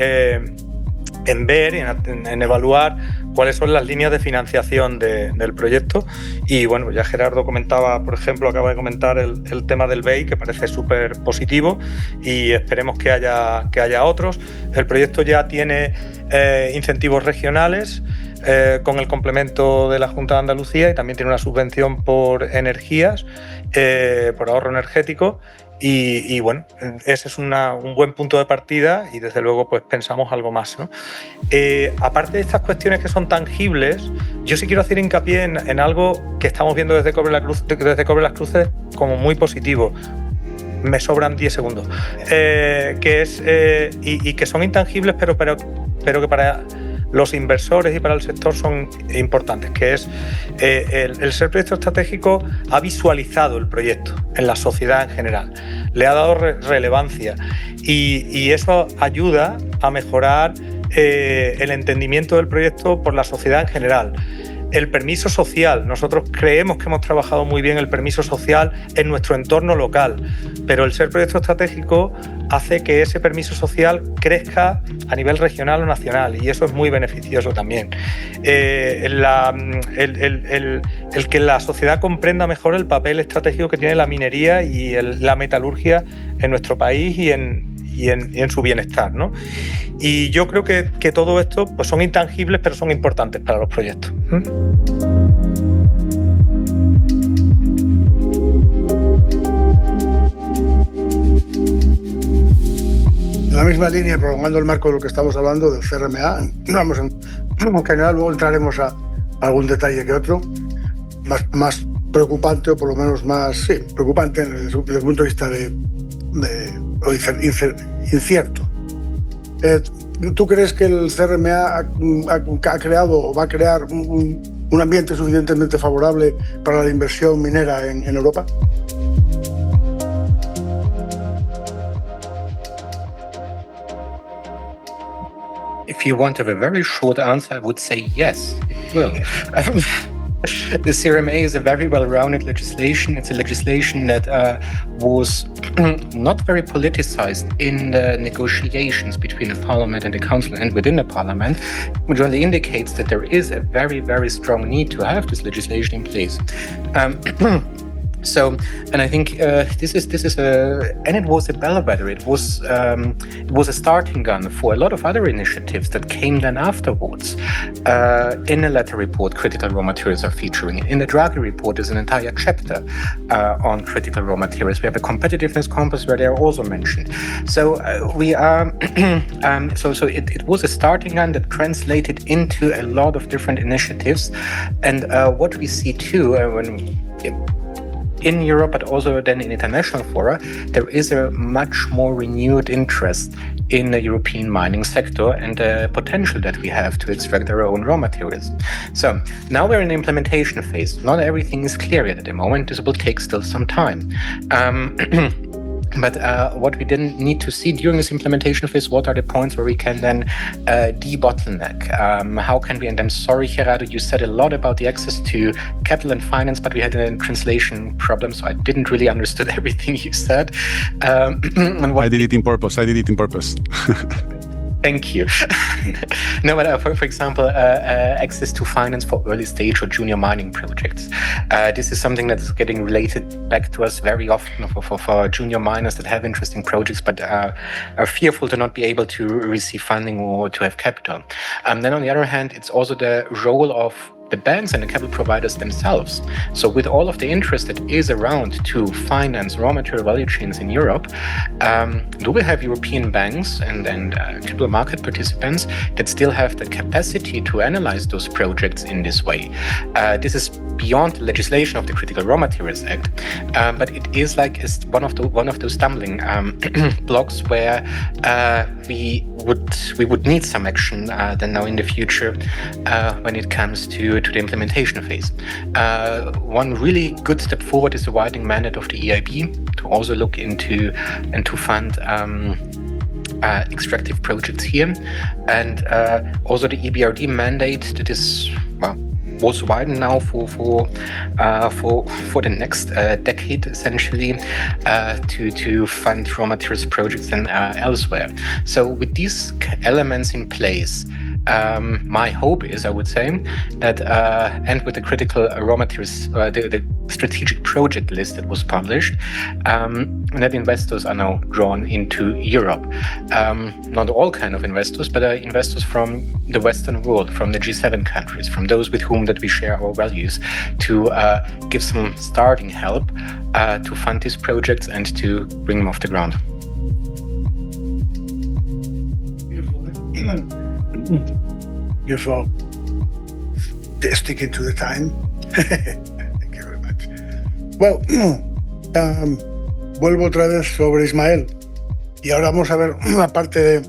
Speaker 7: ver, en evaluar cuáles son las líneas de financiación del proyecto. Y bueno, ya Gerardo comentaba, por ejemplo, acaba de comentar el tema del BEI, que parece súper positivo, y esperemos que haya otros. El proyecto ya tiene incentivos regionales con el complemento de la Junta de Andalucía, y también tiene una subvención por energías, por ahorro energético, Y bueno, ese es un buen punto de partida y desde luego pues pensamos algo más, ¿no? Aparte de estas cuestiones que son tangibles, yo sí quiero hacer hincapié en algo que estamos viendo desde Cobre las Cruces como muy positivo. Me sobran 10 segundos. Que es, y que son intangibles, pero que para los inversores y para el sector son importantes, que es el ser proyecto estratégico ha visualizado el proyecto en la sociedad en general, le ha dado relevancia y eso ayuda a mejorar el entendimiento del proyecto por la sociedad en general. El permiso social, nosotros creemos que hemos trabajado muy bien el permiso social en nuestro entorno local, pero el ser proyecto estratégico hace que ese permiso social crezca a nivel regional o nacional y eso es muy beneficioso también. El que la sociedad comprenda mejor el papel estratégico que tiene la minería y la metalurgia en nuestro país y en su bienestar, ¿no? Y yo creo que todo esto pues son intangibles, pero son importantes para los proyectos.
Speaker 1: En la misma línea, prolongando el marco de lo que estamos hablando del CRMA, vamos en general, luego entraremos a algún detalle que otro, más preocupante o por lo menos más preocupante desde el punto de vista incierto. ¿Tú crees que el CRMA ha creado o va a crear un ambiente suficientemente favorable para la inversión minera en Europa?
Speaker 8: If you want a very short answer, I would say yes, it will. The CRMA is a very well-rounded legislation. It's a legislation that was not very politicized in the negotiations between the Parliament and the Council and within the Parliament, which only indicates that there is a very, very strong need to have this legislation in place. So, and I think this is and it was a bellwether. It was a starting gun for a lot of other initiatives that came then afterwards. In the latter report, critical raw materials are featuring. In the Draghi report, there's an entire chapter on critical raw materials. We have a competitiveness compass where they are also mentioned. So we are. So it was a starting gun that translated into a lot of different initiatives, and what we see too in Europe, but also then in international fora, there is a much more renewed interest in the European mining sector and the potential that we have to extract our own raw materials. So now we're in the implementation phase. Not everything is clear yet at the moment. This will take still some time. But what we didn't need to see during this implementation phase, what are the points where we can then de-bottleneck? How can we, and I'm sorry, Gerardo, you said a lot about the access to capital and finance, but we had a translation problem, so I didn't really understand everything you said.
Speaker 2: I did it in purpose.
Speaker 8: Thank you. No, but for example, access to finance for early stage or junior mining projects. This is something that's getting related back to us very often for junior miners that have interesting projects but are fearful to not be able to receive funding or to have capital. Then on the other hand, it's also the role of the banks and the capital providers themselves. So with all of the interest that is around to finance raw material value chains in Europe, do we have European banks and capital market participants that still have the capacity to analyze those projects in this way? This is beyond the legislation of the Critical Raw Materials Act, but it is like one of those stumbling blocks where we would need some action then now in the future when it comes to the implementation phase. One really good step forward is the widening mandate of the EIB to also look into and to fund extractive projects here, and also the EBRD mandate that is was widened now for the next decade, essentially, to fund raw materials projects and elsewhere. So with these elements in place, My hope is, I would say, that and with the critical raw materials, the strategic project list that was published, that investors are now drawn into Europe. Not all kind of investors, but investors from the Western world, from the G7 countries, from those with whom that we share our values, to give some starting help to fund these projects and to bring them off the ground.
Speaker 1: Beautiful. Sticking to the time. Thank you very much. Well, vuelvo otra vez sobre Ismael. Y ahora vamos a ver una parte de...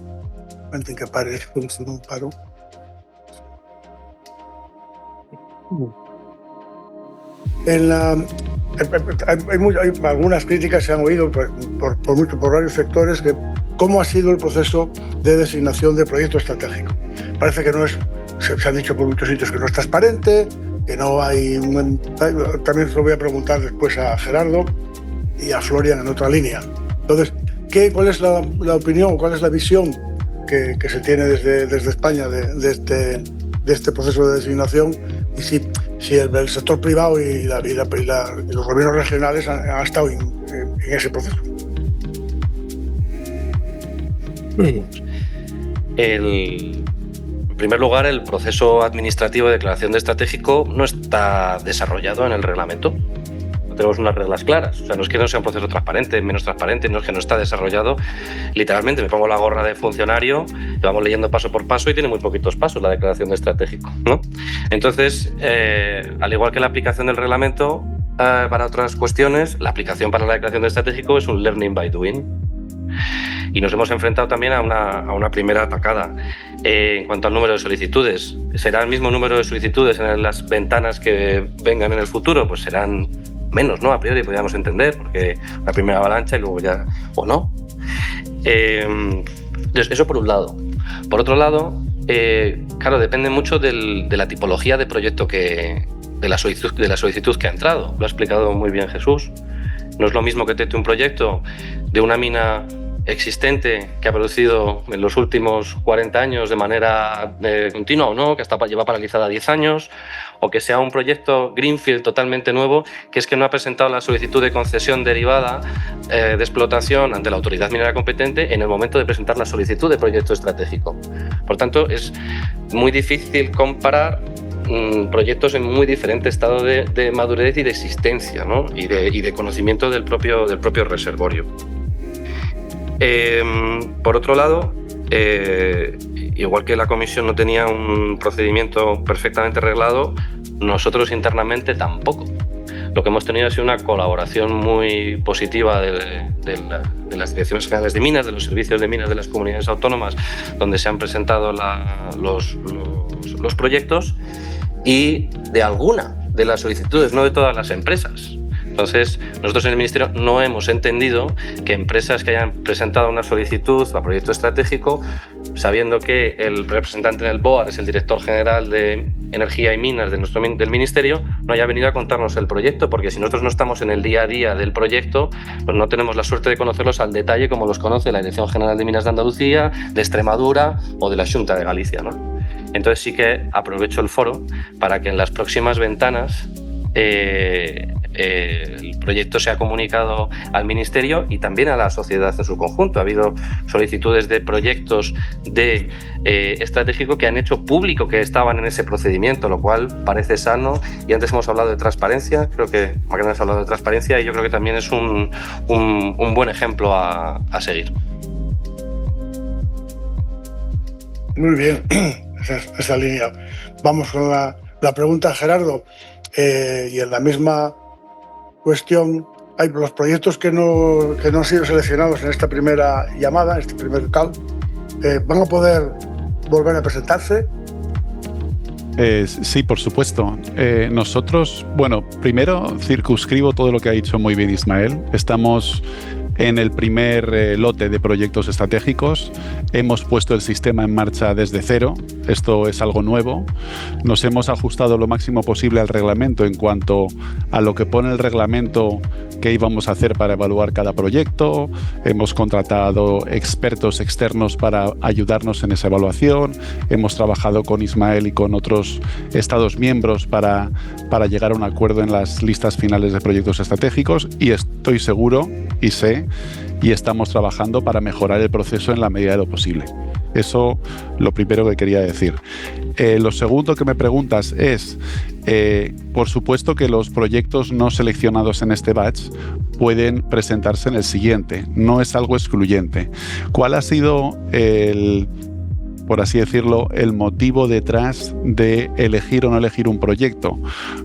Speaker 1: Antes que pare, un paro. En la... Hay algunas críticas se han oído por varios sectores que cómo ha sido el proceso de designación de proyecto estratégico. Parece que no es, se han dicho por muchos sitios que no es transparente, que no hay también se lo voy a preguntar después a Gerardo y a Florian en otra línea. Entonces, ¿cuál es la opinión, cuál es la visión que se tiene desde España de este proceso de designación? Y si el sector privado y los gobiernos regionales han estado en ese proceso.
Speaker 4: En primer lugar, el proceso administrativo de declaración de estratégico no está desarrollado en el reglamento. No tenemos unas reglas claras. O sea, no es que no sea un proceso transparente, menos transparente, no es que no está desarrollado. Literalmente me pongo la gorra de funcionario, y vamos leyendo paso por paso y tiene muy poquitos pasos la declaración de estratégico, ¿no? Entonces, al igual que la aplicación del reglamento para otras cuestiones, la aplicación para la declaración de estratégico es un learning by doing. Y nos hemos enfrentado también a una primera atacada. En cuanto al número de solicitudes, ¿será el mismo número de solicitudes en las ventanas que vengan en el futuro? Pues serán menos, ¿no? A priori podríamos entender, porque la primera avalancha y luego ya, o no. Eso por un lado. Por otro lado, claro, depende mucho de la tipología de proyecto de la solicitud que ha entrado. Lo ha explicado muy bien Jesús. No es lo mismo que te un proyecto de una mina existente que ha producido en los últimos 40 años de manera continua o no, que lleva paralizada 10 años, o que sea un proyecto greenfield totalmente nuevo, que es que no ha presentado la solicitud de concesión derivada de explotación ante la autoridad minera competente en el momento de presentar la solicitud de proyecto estratégico. Por tanto, es muy difícil comparar proyectos en muy diferente estado de madurez y de existencia, ¿no? y de conocimiento del propio reservorio. Por otro lado, igual que la comisión no tenía un procedimiento perfectamente reglado, nosotros internamente tampoco. Lo que hemos tenido ha sido una colaboración muy positiva de las direcciones generales de minas, de los servicios de minas de las comunidades autónomas donde se han presentado los proyectos, y de alguna de las solicitudes, no de todas las empresas. Entonces, nosotros en el Ministerio no hemos entendido que empresas que hayan presentado una solicitud a proyecto estratégico, sabiendo que el representante en el BOAR es el director general de Energía y Minas del Ministerio, no haya venido a contarnos el proyecto, porque si nosotros no estamos en el día a día del proyecto, pues no tenemos la suerte de conocerlos al detalle como los conoce la Dirección General de Minas de Andalucía, de Extremadura o de la Xunta de Galicia, ¿no? Entonces sí que aprovecho el foro para que en las próximas ventanas el proyecto se ha comunicado al Ministerio y también a la sociedad en su conjunto. Ha habido solicitudes de proyectos de estratégico que han hecho público que estaban en ese procedimiento, lo cual parece sano. Y antes hemos hablado de transparencia, creo que Macarena ha hablado de transparencia, y yo creo que también es un buen ejemplo a seguir.
Speaker 1: Muy bien, esa línea. Vamos con la pregunta a Gerardo. Y en la misma cuestión, hay los proyectos que no han sido seleccionados en esta primera llamada, en este primer call, ¿van a poder volver a presentarse?
Speaker 2: Sí, por supuesto. Nosotros, bueno, primero circunscribo todo lo que ha dicho muy bien Ismael. Estamos en el primer lote de proyectos estratégicos. Hemos puesto el sistema en marcha desde cero. Esto es algo nuevo. Nos hemos ajustado lo máximo posible al reglamento en cuanto a lo que pone el reglamento que íbamos a hacer para evaluar cada proyecto. Hemos contratado expertos externos para ayudarnos en esa evaluación. Hemos trabajado con Ismael y con otros Estados miembros para llegar a un acuerdo en las listas finales de proyectos estratégicos, y estoy seguro y sé y estamos trabajando para mejorar el proceso en la medida de lo posible. Eso lo primero que quería decir. Lo segundo que me preguntas es, por supuesto que los proyectos no seleccionados en este batch pueden presentarse en el siguiente. No es algo excluyente. ¿Cuál ha sido por así decirlo, el motivo detrás de elegir o no elegir un proyecto?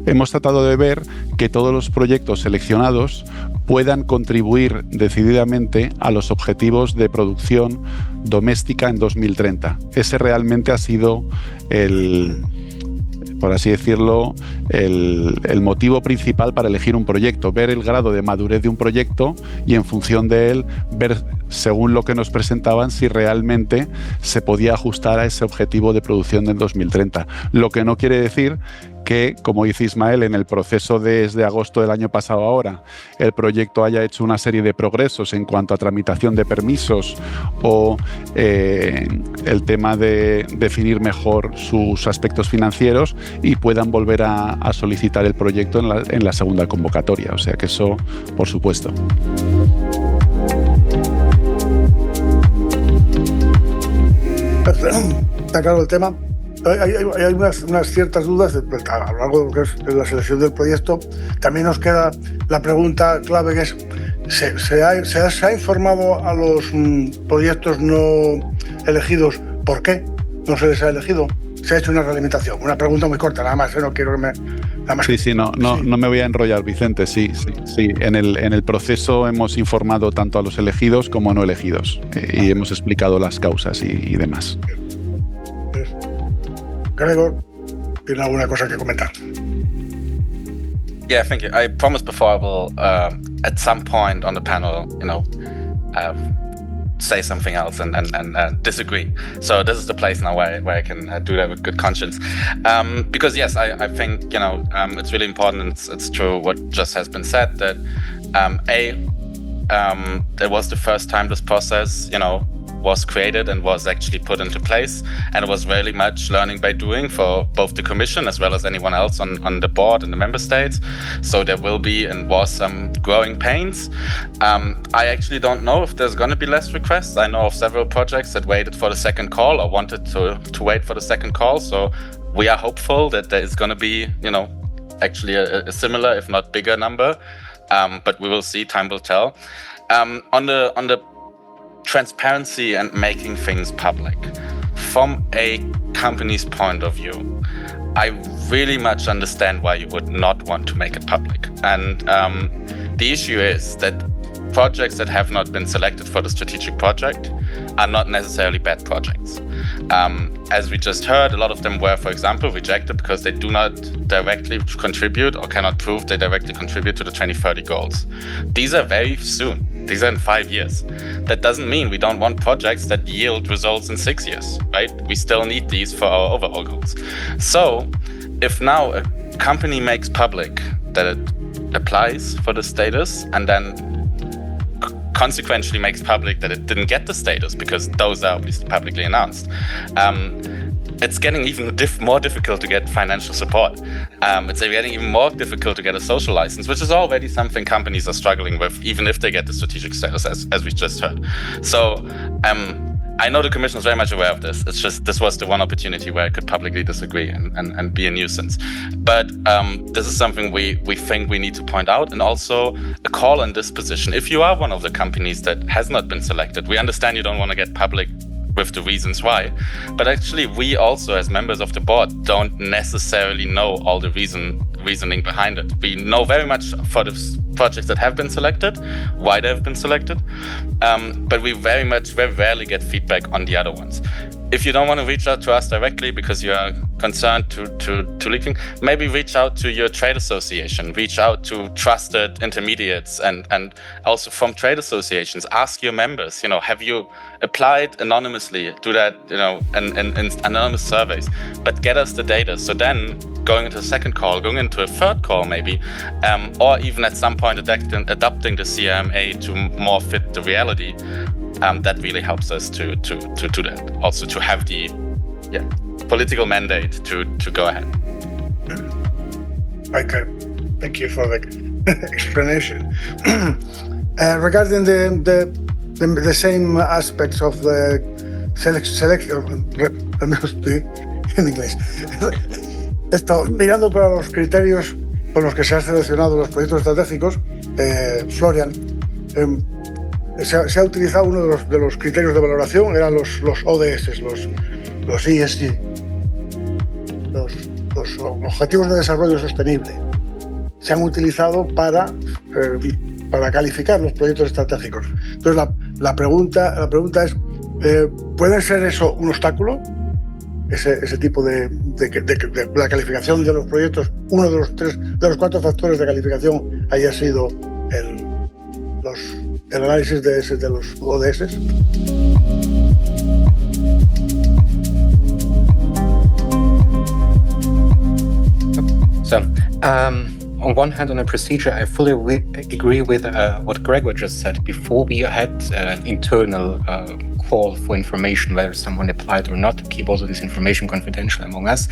Speaker 2: Hemos tratado de ver que todos los proyectos seleccionados puedan contribuir decididamente a los objetivos de producción doméstica en 2030. Ese realmente ha sido por así decirlo, el motivo principal para elegir un proyecto, ver el grado de madurez de un proyecto y en función de él ver, según lo que nos presentaban, si realmente se podía ajustar a ese objetivo de producción del 2030. Lo que no quiere decir que, como dice Ismael, en el proceso desde agosto del año pasado ahora, el proyecto haya hecho una serie de progresos en cuanto a tramitación de permisos o el tema de definir mejor sus aspectos financieros y puedan volver a solicitar el proyecto en la segunda convocatoria. O sea que eso, por supuesto.
Speaker 1: Está claro el tema. Hay unas ciertas dudas a lo largo de lo que es la selección del proyecto. También nos queda la pregunta clave, que es ¿se ha informado a los proyectos no elegidos por qué no se les ha elegido? Se ha hecho una realimentación. Una pregunta muy corta, nada más, no quiero que me... Nada más.
Speaker 2: Sí, no me voy a enrollar, Vicente. Sí. En el proceso hemos informado tanto a los elegidos como a no elegidos y hemos explicado las causas y demás.
Speaker 1: Gregor, ¿tiene alguna cosa que comentar?
Speaker 5: Yeah, thank you. I promised before I will, at some point on the panel, say something else and disagree. So this is the place now where I can do that with good conscience. Because yes, I think it's really important. It's true what just has been said, that it was the first time this process was created and was actually put into place, and it was really much learning by doing for both the Commission as well as anyone else on the board and the member states. So there will be and was some growing pains. I actually don't know if there's going to be less requests. I know of several projects that waited for the second call or wanted to wait for the second call. So we are hopeful that there is going to be actually a similar, if not bigger number. But we will see. Time will tell. On the transparency and making things public, from a company's point of view, I really much understand why you would not want to make it public. And the issue is that projects that have not been selected for the strategic project are not necessarily bad projects. As we just heard, a lot of them were, for example, rejected because they do not directly contribute or cannot prove they directly contribute to the 2030 goals. These are very soon. These are in 5 years. That doesn't mean we don't want projects that yield results in 6 years, right? We still need these for our overall goals. So if now a company makes public that it applies for the status and then consequently makes public that it didn't get the status because those are obviously publicly announced, it's getting even more difficult to get financial support. It's getting even more difficult to get a social license, which is already something companies are struggling with, even if they get the strategic status, as we just heard. So I know the Commission is very much aware of this. It's just this was the one opportunity where I could publicly disagree and be a nuisance. But this is something we think we need to point out, and also a call on this position. If you are one of the companies that has not been selected, we understand you don't want to get public with the reasons why, but actually we also, as members of the board, don't necessarily know all the reasoning behind it. We know very much for the projects that have been selected, why they have been selected, but we very rarely get feedback on the other ones. If you don't want to reach out to us directly because you are concerned to leaking, maybe reach out to your trade association, reach out to trusted intermediates, and also from trade associations, ask your members, have you applied anonymously, do that, in anonymous surveys, but get us the data. So then going into a second call, going into a third call maybe, or even at some point adapting the CRMA to more fit the reality, that really helps us to do that. Also to have the political mandate to go ahead.
Speaker 1: Okay, thank you for the explanation. Regarding the same aspects of the selection, en inglés. Mirando para los criterios con los que se han seleccionado los proyectos estratégicos, Florian, se ha utilizado uno de los criterios de valoración, eran los ODS, los ESG, los Objetivos de Desarrollo Sostenible. Se han utilizado para calificar los proyectos estratégicos. Entonces la pregunta es, ¿puede ser eso un obstáculo? Ese tipo de la calificación de los proyectos, uno de los 4 factores de calificación haya sido el análisis de los ODS.
Speaker 8: So, on one hand, on a procedure, I fully agree with what Gregor just said. Before we had an internal call for information, whether someone applied or not, to keep also this information confidential among us.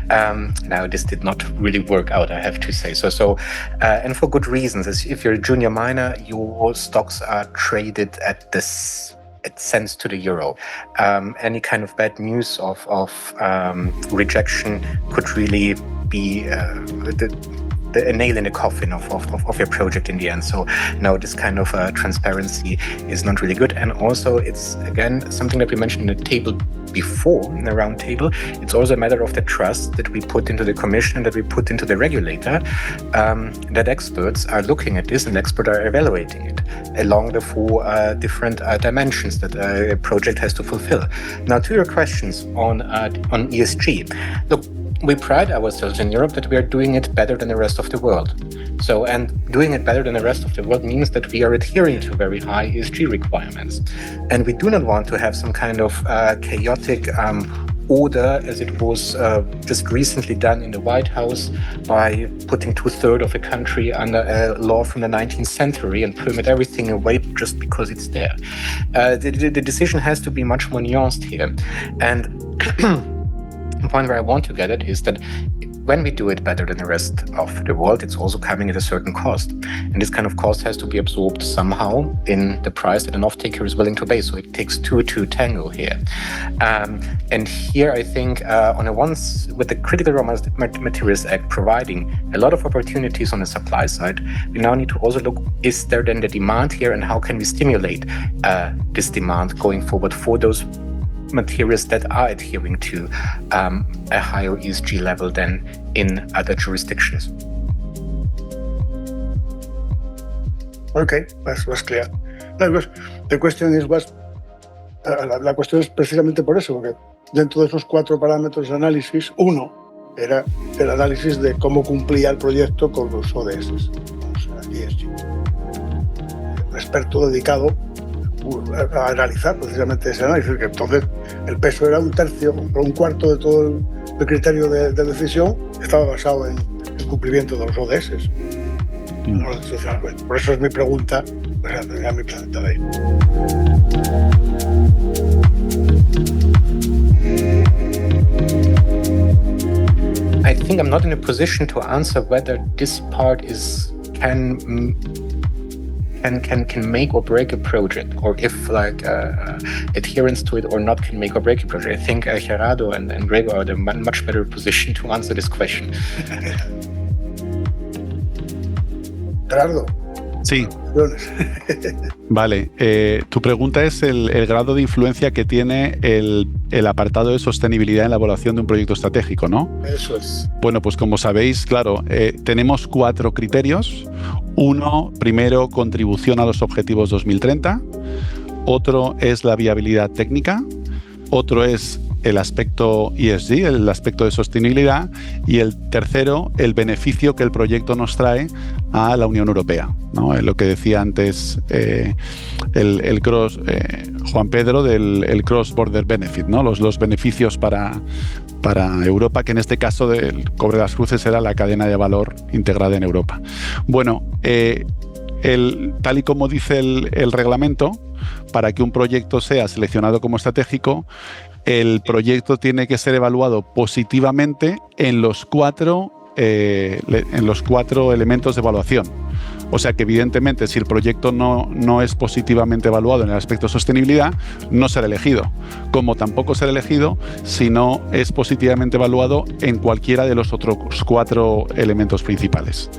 Speaker 8: Now, this did not really work out, I have to say. So, and for good reasons. As if you're a junior miner, your stocks are traded at cents to the euro. Any kind of bad news of rejection could really be a nail in the coffin of your project in the end. So no, this kind of transparency is not really good. And also it's, again, something that we mentioned in the table before, in the round table. It's also a matter of the trust that we put into the commission and that we put into the regulator, that experts are looking at this and experts are evaluating it along the 4 different dimensions that a project has to fulfill. Now, to your questions on ESG. Look, we pride ourselves in Europe that we are doing it better than the rest of the world. So, and doing it better than the rest of the world means that we are adhering to very high ESG requirements. And we do not want to have some kind of chaotic order, as it was just recently done in the White House by putting 2/3 of a country under a law from the 19th century and permit everything away just because it's there. The decision has to be much more nuanced here. And the point where I want to get at is that when we do it better than the rest of the world, it's also coming at a certain cost. And this kind of cost has to be absorbed somehow in the price that an off-taker is willing to pay. So it takes 2 to tango here. And here I think with the Critical Raw Materials Act providing a lot of opportunities on the supply side, we now need to also look, is there then the demand here and how can we stimulate this demand going forward for those materials that are adhering to a higher ESG level than in other jurisdictions.
Speaker 1: Okay, that's clear. No, the question is la cuestión es precisamente por eso, porque dentro de esos 4 parámetros de análisis, uno era el análisis de cómo cumplía el proyecto con los ODS, o sea, ESG. Un experto dedicado a analizar precisamente ese análisis, que entonces el peso era 1/3 o 1/4 de todo el criterio de decisión, estaba basado en el cumplimiento de los ODS. Por eso es mi pregunta, tenía mi pregunta de ahí.
Speaker 8: I think I'm not in a position to answer whether this part can make or break a project, or if adherence to it or not can make or break a project. I think Gerardo and Gregor are in a much better position to answer this question.
Speaker 1: Gerardo.
Speaker 2: Sí. Vale, tu pregunta es el grado de influencia que tiene el apartado de sostenibilidad en la evaluación de un proyecto estratégico, ¿no?
Speaker 1: Eso es.
Speaker 2: Bueno, pues como sabéis, claro, tenemos 4 criterios. Uno, primero, contribución a los objetivos 2030. Otro es la viabilidad técnica. Otro es el aspecto ESG, el aspecto de sostenibilidad, y el tercero, el beneficio que el proyecto nos trae a la Unión Europea, ¿no? Lo que decía antes Juan Pedro del Cross Border Benefit, ¿no? Los beneficios para Europa, que en este caso del Cobre de las Cruces era la cadena de valor integrada en Europa. Bueno, tal y como dice el reglamento, para que un proyecto sea seleccionado como estratégico, el proyecto tiene que ser evaluado positivamente en los cuatro elementos de evaluación. O sea que evidentemente si el proyecto no es positivamente evaluado en el aspecto de sostenibilidad, no será elegido. Como tampoco será elegido si no es positivamente evaluado en cualquiera de los otros 4 elementos principales,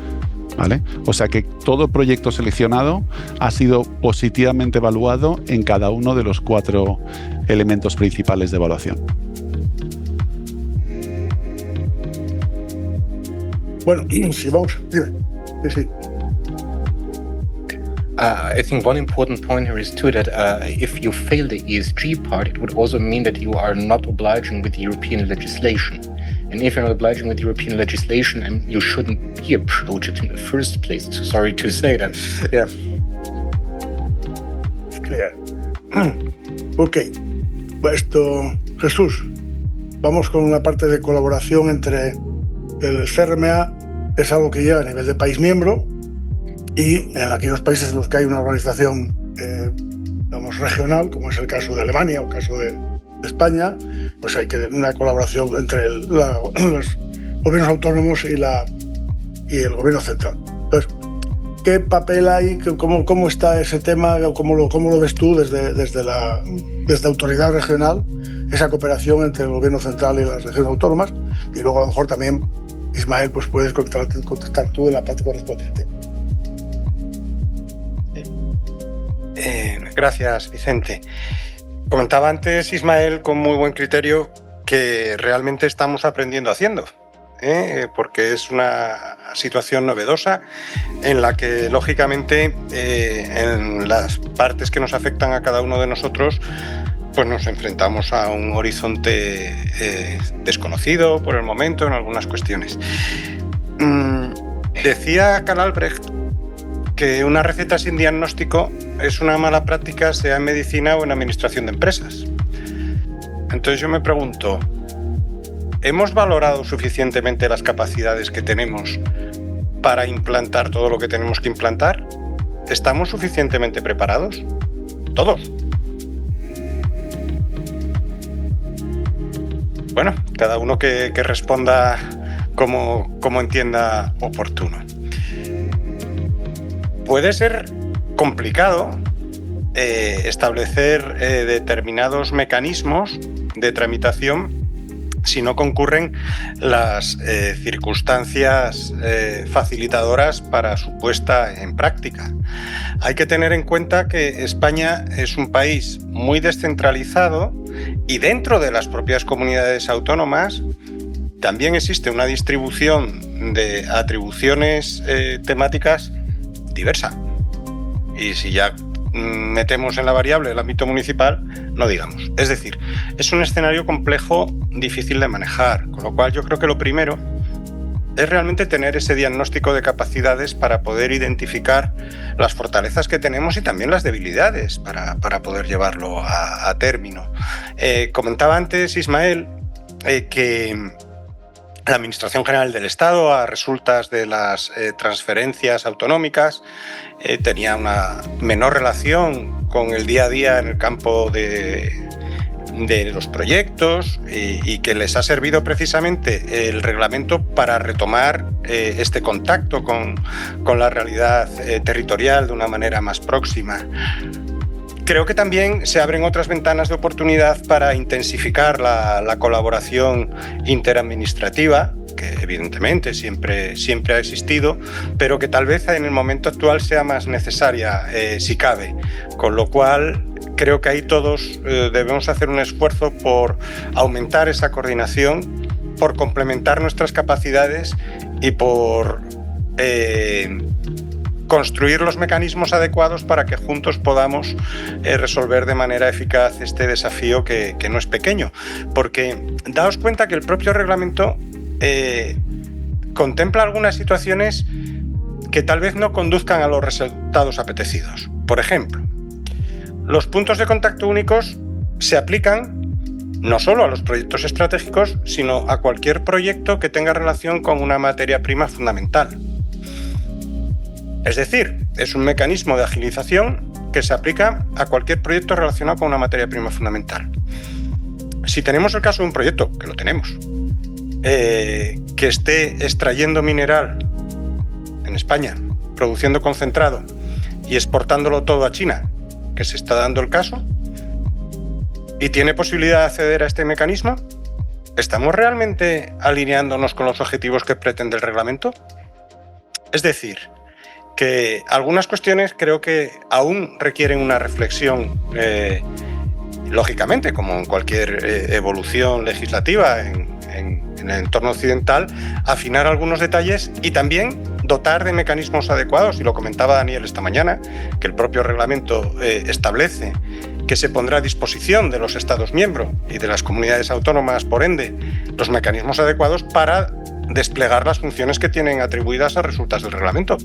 Speaker 2: ¿vale? O sea que todo proyecto seleccionado ha sido positivamente evaluado en cada uno de los 4 elementos principales de evaluación.
Speaker 1: Bueno, si vamos, dime. Sí.
Speaker 8: I think one important point here is too that if you fail the ESG part, it would also mean that you are not obliging with European legislation. And if you're not obliging with European legislation, you shouldn't be a project in the first place. So sorry to say that.
Speaker 1: Yeah. It's clear. Ok. Esto, Jesús, vamos con una parte de colaboración entre el CRMA, es algo que lleva a nivel de país miembro, y en aquellos países en los que hay una organización digamos, regional, como es el caso de Alemania o el caso de España, pues hay que una colaboración entre los gobiernos autónomos y el gobierno central. Entonces, ¿qué papel hay? ¿Cómo está ese tema? ¿Cómo lo ves tú desde autoridad regional, esa cooperación entre el gobierno central y las regiones autónomas? Y luego a lo mejor también, Ismael, pues puedes contestar tú en la parte correspondiente.
Speaker 6: Gracias, Vicente. Comentaba antes Ismael con muy buen criterio que realmente estamos aprendiendo haciendo, porque es una situación novedosa en la que lógicamente en las partes que nos afectan a cada uno de nosotros pues nos enfrentamos a un horizonte desconocido por el momento en algunas cuestiones. Decía Karl Albrecht que una receta sin diagnóstico es una mala práctica, sea en medicina o en administración de empresas. Entonces yo me pregunto, ¿hemos valorado suficientemente las capacidades que tenemos para implantar todo lo que tenemos que implantar? ¿Estamos suficientemente preparados? Todos. Bueno, cada uno que responda como entienda oportuno. Puede ser complicado establecer determinados mecanismos de tramitación si no concurren las circunstancias facilitadoras para su puesta en práctica. Hay que tener en cuenta que España es un país muy descentralizado y dentro de las propias comunidades autónomas también existe una distribución de atribuciones temáticas diversa. Y si ya metemos en la variable el ámbito municipal, no digamos. Es decir, es un escenario complejo, difícil de manejar, con lo cual yo creo que lo primero es realmente tener ese diagnóstico de capacidades para poder identificar las fortalezas que tenemos y también las debilidades para poder llevarlo a término. Comentaba antes Ismael que la Administración General del Estado, a resultas de las transferencias autonómicas, tenía una menor relación con el día a día en el campo de los proyectos y que les ha servido precisamente el reglamento para retomar este contacto con la realidad territorial de una manera más próxima. Creo que también se abren otras ventanas de oportunidad para intensificar la colaboración interadministrativa, que evidentemente siempre ha existido, pero que tal vez en el momento actual sea más necesaria si cabe. Con lo cual, creo que ahí todos debemos hacer un esfuerzo por aumentar esa coordinación, por complementar nuestras capacidades y por construir los mecanismos adecuados para que juntos podamos resolver de manera eficaz este desafío que no es pequeño. Porque daos cuenta que el propio reglamento contempla algunas situaciones que tal vez no conduzcan a los resultados apetecidos. Por ejemplo, los puntos de contacto únicos se aplican no solo a los proyectos estratégicos, sino a cualquier proyecto que tenga relación con una materia prima fundamental. Es decir, es un mecanismo de agilización que se aplica a cualquier proyecto relacionado con una materia prima fundamental. Si tenemos el caso de un proyecto, que lo tenemos, que esté extrayendo mineral en España, produciendo concentrado y exportándolo todo a China, que se está dando el caso, y tiene posibilidad de acceder a este mecanismo, ¿estamos realmente alineándonos con los objetivos que pretende el reglamento? Es decir, que algunas cuestiones creo que aún requieren una reflexión, lógicamente, como en cualquier evolución legislativa en el entorno occidental, afinar algunos detalles y también dotar de mecanismos adecuados. Y lo comentaba Daniel esta mañana, que el propio reglamento establece que se pondrá a disposición de los Estados miembros y de las comunidades autónomas, por ende, los mecanismos adecuados para desplegar las funciones que tienen atribuidas a resultas del reglamento,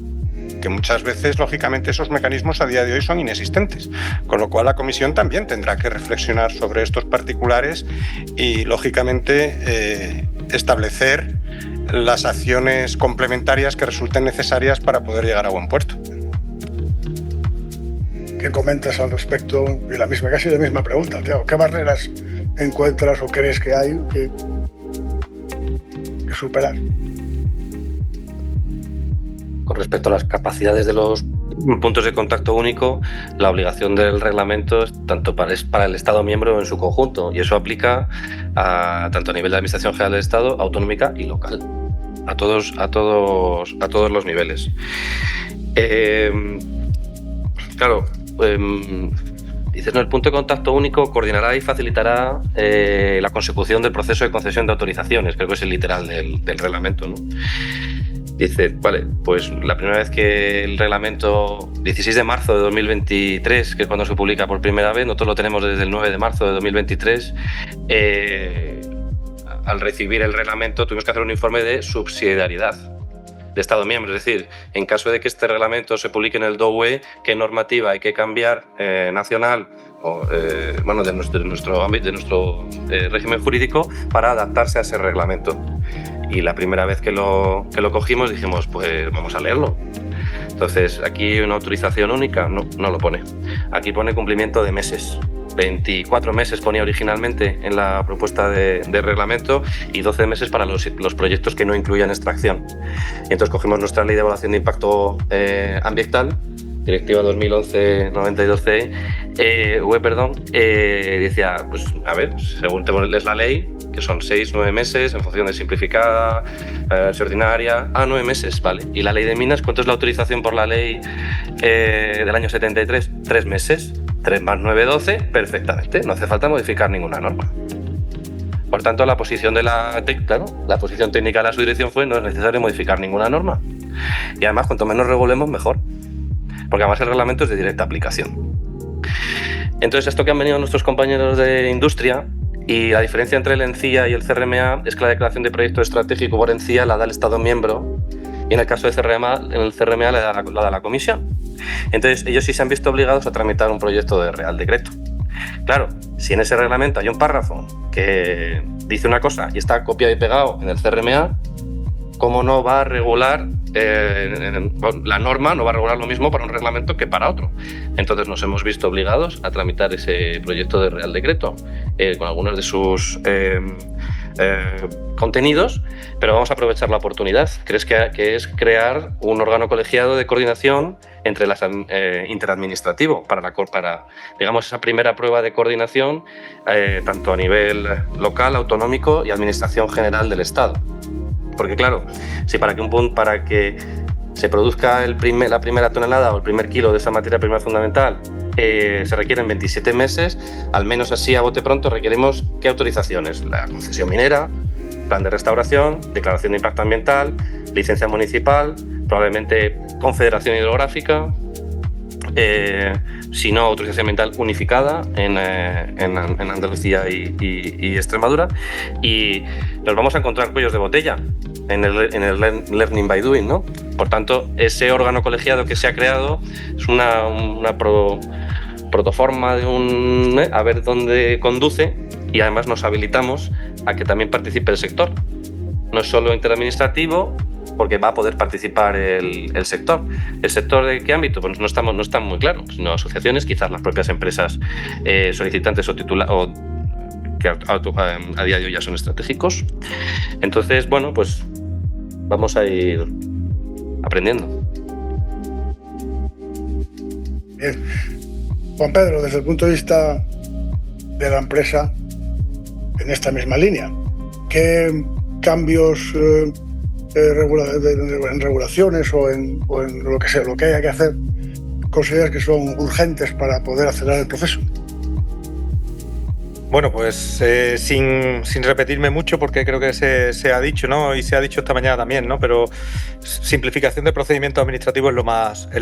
Speaker 6: que muchas veces, lógicamente, esos mecanismos a día de hoy son inexistentes, con lo cual la Comisión también tendrá que reflexionar sobre estos particulares y, lógicamente, establecer las acciones complementarias que resulten necesarias para poder llegar a buen puerto.
Speaker 1: ¿Qué comentas al respecto? Y casi la misma pregunta, Thiago. ¿Qué barreras encuentras o crees que hay que superar?
Speaker 4: Con respecto a las capacidades de los puntos de contacto único, la obligación del reglamento es tanto para el Estado miembro en su conjunto, y eso aplica tanto a nivel de Administración General del Estado, autonómica y local, a todos los niveles. Claro, dices, no, el punto de contacto único coordinará y facilitará la consecución del proceso de concesión de autorizaciones, creo que es el literal del reglamento, ¿no? Dice, vale, pues la primera vez que el reglamento, 16 de marzo de 2023, que es cuando se publica por primera vez, nosotros lo tenemos desde el 9 de marzo de 2023, al recibir el reglamento tuvimos que hacer un informe de subsidiariedad de Estado miembro, es decir, en caso de que este reglamento se publique en el DOUE, qué normativa hay que cambiar nacional o de nuestro régimen jurídico para adaptarse a ese reglamento. Y la primera vez que lo cogimos dijimos, pues vamos a leerlo. Entonces, aquí una autorización única, no lo pone. Aquí pone cumplimiento de meses. 24 meses ponía originalmente en la propuesta de reglamento y 12 meses para los proyectos que no incluían extracción. Y entonces cogimos nuestra ley de evaluación de impacto ambiental, Directiva 2011-92-CE, decía, pues a ver, según te lees la ley, que son 6-9 meses en función de simplificada, ordinaria, 9 meses, vale. ¿Y la ley de minas, cuánto es la autorización por la ley del año 73? 3 meses, 3 más 9, 12, perfectamente, no hace falta modificar ninguna norma. Por tanto, la posición la posición técnica de la subdirección fue no es necesario modificar ninguna norma. Y además, cuanto menos regulemos, mejor. Porque además el reglamento es de directa aplicación. Entonces, esto que han venido nuestros compañeros de industria, y la diferencia entre el ENCIA y el CRMA es que la declaración de proyecto estratégico por ENCIA la da el Estado miembro, y en el caso de CRMA, en el CRMA la da la Comisión. Entonces, ellos sí se han visto obligados a tramitar un proyecto de Real Decreto. Claro, si en ese reglamento hay un párrafo que dice una cosa y está copiado y pegado en el CRMA, ¿cómo no va a regular la norma? No va a regular lo mismo para un reglamento que para otro. Entonces nos hemos visto obligados a tramitar ese proyecto de Real Decreto con algunos de sus contenidos, pero vamos a aprovechar la oportunidad, que es crear un órgano colegiado de coordinación entre las interadministrativo para digamos, esa primera prueba de coordinación tanto a nivel local, autonómico y administración general del Estado. Porque claro, si para que se produzca la primera tonelada o el primer kilo de esa materia prima fundamental se requieren 27 meses, al menos así a bote pronto requerimos ¿qué autorizaciones? La concesión minera, plan de restauración, declaración de impacto ambiental, licencia municipal, probablemente confederación hidrográfica, si no autorización ambiental unificada en Andalucía y Extremadura, y nos vamos a encontrar cuellos de botella en el Learning by Doing, ¿no? Por tanto, ese órgano colegiado que se ha creado es una protoforma de a ver dónde conduce, y además nos habilitamos a que también participe el sector. No es solo interadministrativo, porque va a poder participar el sector. ¿El sector de qué ámbito? Pues no está muy claro, sino asociaciones, quizás las propias empresas solicitantes o que a día de hoy ya son estratégicos. Entonces, bueno, pues vamos a ir aprendiendo.
Speaker 1: Bien. Juan Pedro, desde el punto de vista de la empresa, en esta misma línea, ¿qué cambios en regulaciones o en lo que sea, lo que haya que hacer, consideras que son urgentes para poder acelerar el proceso?
Speaker 7: Bueno, pues sin repetirme mucho, porque creo que se ha dicho, ¿no? Y se ha dicho esta mañana también, ¿no? Pero simplificación de procedimientos administrativos es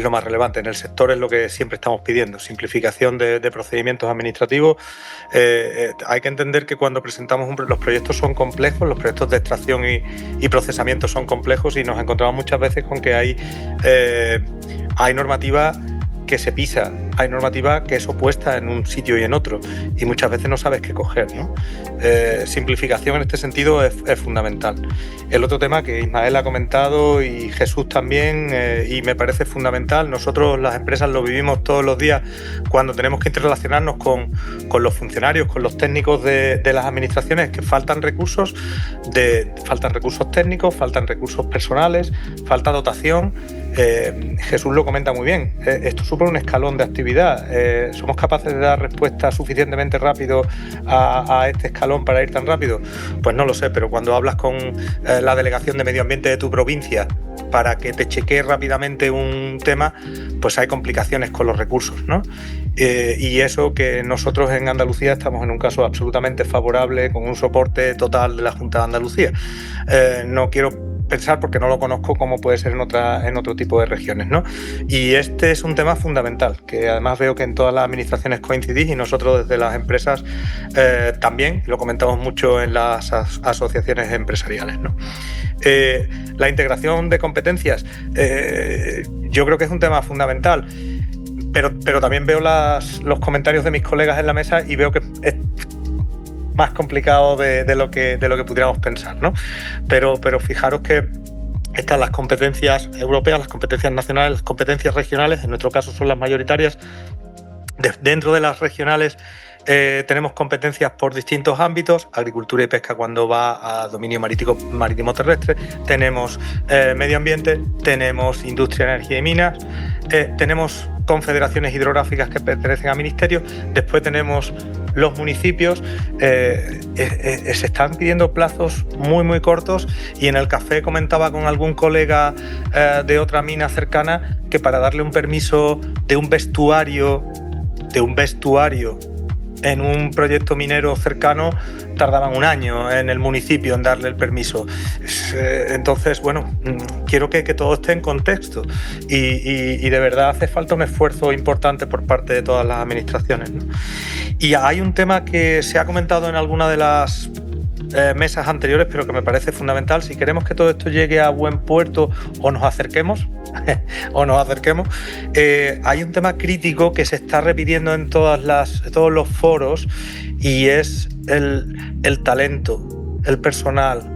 Speaker 7: lo más relevante. En el sector es lo que siempre estamos pidiendo, simplificación de procedimientos administrativos. Hay que entender que cuando presentamos los proyectos son complejos, los proyectos de extracción y procesamiento son complejos, y nos encontramos muchas veces con que hay normativa que se pisa, hay normativa que es opuesta en un sitio y en otro, y muchas veces no sabes qué coger, ¿no? Simplificación en este sentido es fundamental. El otro tema que Ismael ha comentado y Jesús también, y me parece fundamental, nosotros las empresas lo vivimos todos los días cuando tenemos que interrelacionarnos con los funcionarios, con los técnicos de las administraciones, que faltan recursos técnicos, faltan recursos personales, falta dotación. Jesús lo comenta muy bien, esto supone un escalón de actividad. ¿Somos capaces de dar respuesta suficientemente rápido a este escalón para ir tan rápido? Pues no lo sé, pero cuando hablas con la delegación de medio ambiente de tu provincia para que te chequee rápidamente un tema, pues hay complicaciones con los recursos, ¿no? Y eso que nosotros en Andalucía estamos en un caso absolutamente favorable, con un soporte total de la Junta de Andalucía. No quiero pensar, porque no lo conozco, cómo puede ser en otro tipo de regiones, ¿no? Y este es un tema fundamental, que además veo que en todas las administraciones coincidís, y nosotros desde las empresas también, lo comentamos mucho en las asociaciones empresariales, ¿no? La integración de competencias, yo creo que es un tema fundamental, pero también veo los comentarios de mis colegas en la mesa y veo que es más complicado de lo que pudiéramos pensar, ¿no? Pero fijaros que están las competencias europeas, las competencias nacionales, las competencias regionales, en nuestro caso son las mayoritarias. Dentro de las regionales tenemos competencias por distintos ámbitos: agricultura y pesca cuando va a dominio marítimo terrestre, tenemos medio ambiente, tenemos industria, energía y minas, tenemos confederaciones hidrográficas que pertenecen a ministerios, después tenemos los municipios. Se están pidiendo plazos muy cortos, y en el café comentaba con algún colega de otra mina cercana que para darle un permiso de un vestuario en un proyecto minero cercano tardaban un año en el municipio en darle el permiso. Entonces, bueno, quiero que todo esté en contexto, y de verdad hace falta un esfuerzo importante por parte de todas las administraciones, ¿no? Y hay un tema que se ha comentado en alguna de las mesas anteriores, pero que me parece fundamental. Si queremos que todo esto llegue a buen puerto o nos acerquemos, hay un tema crítico que se está repitiendo en todos los foros, y es el talento, el personal.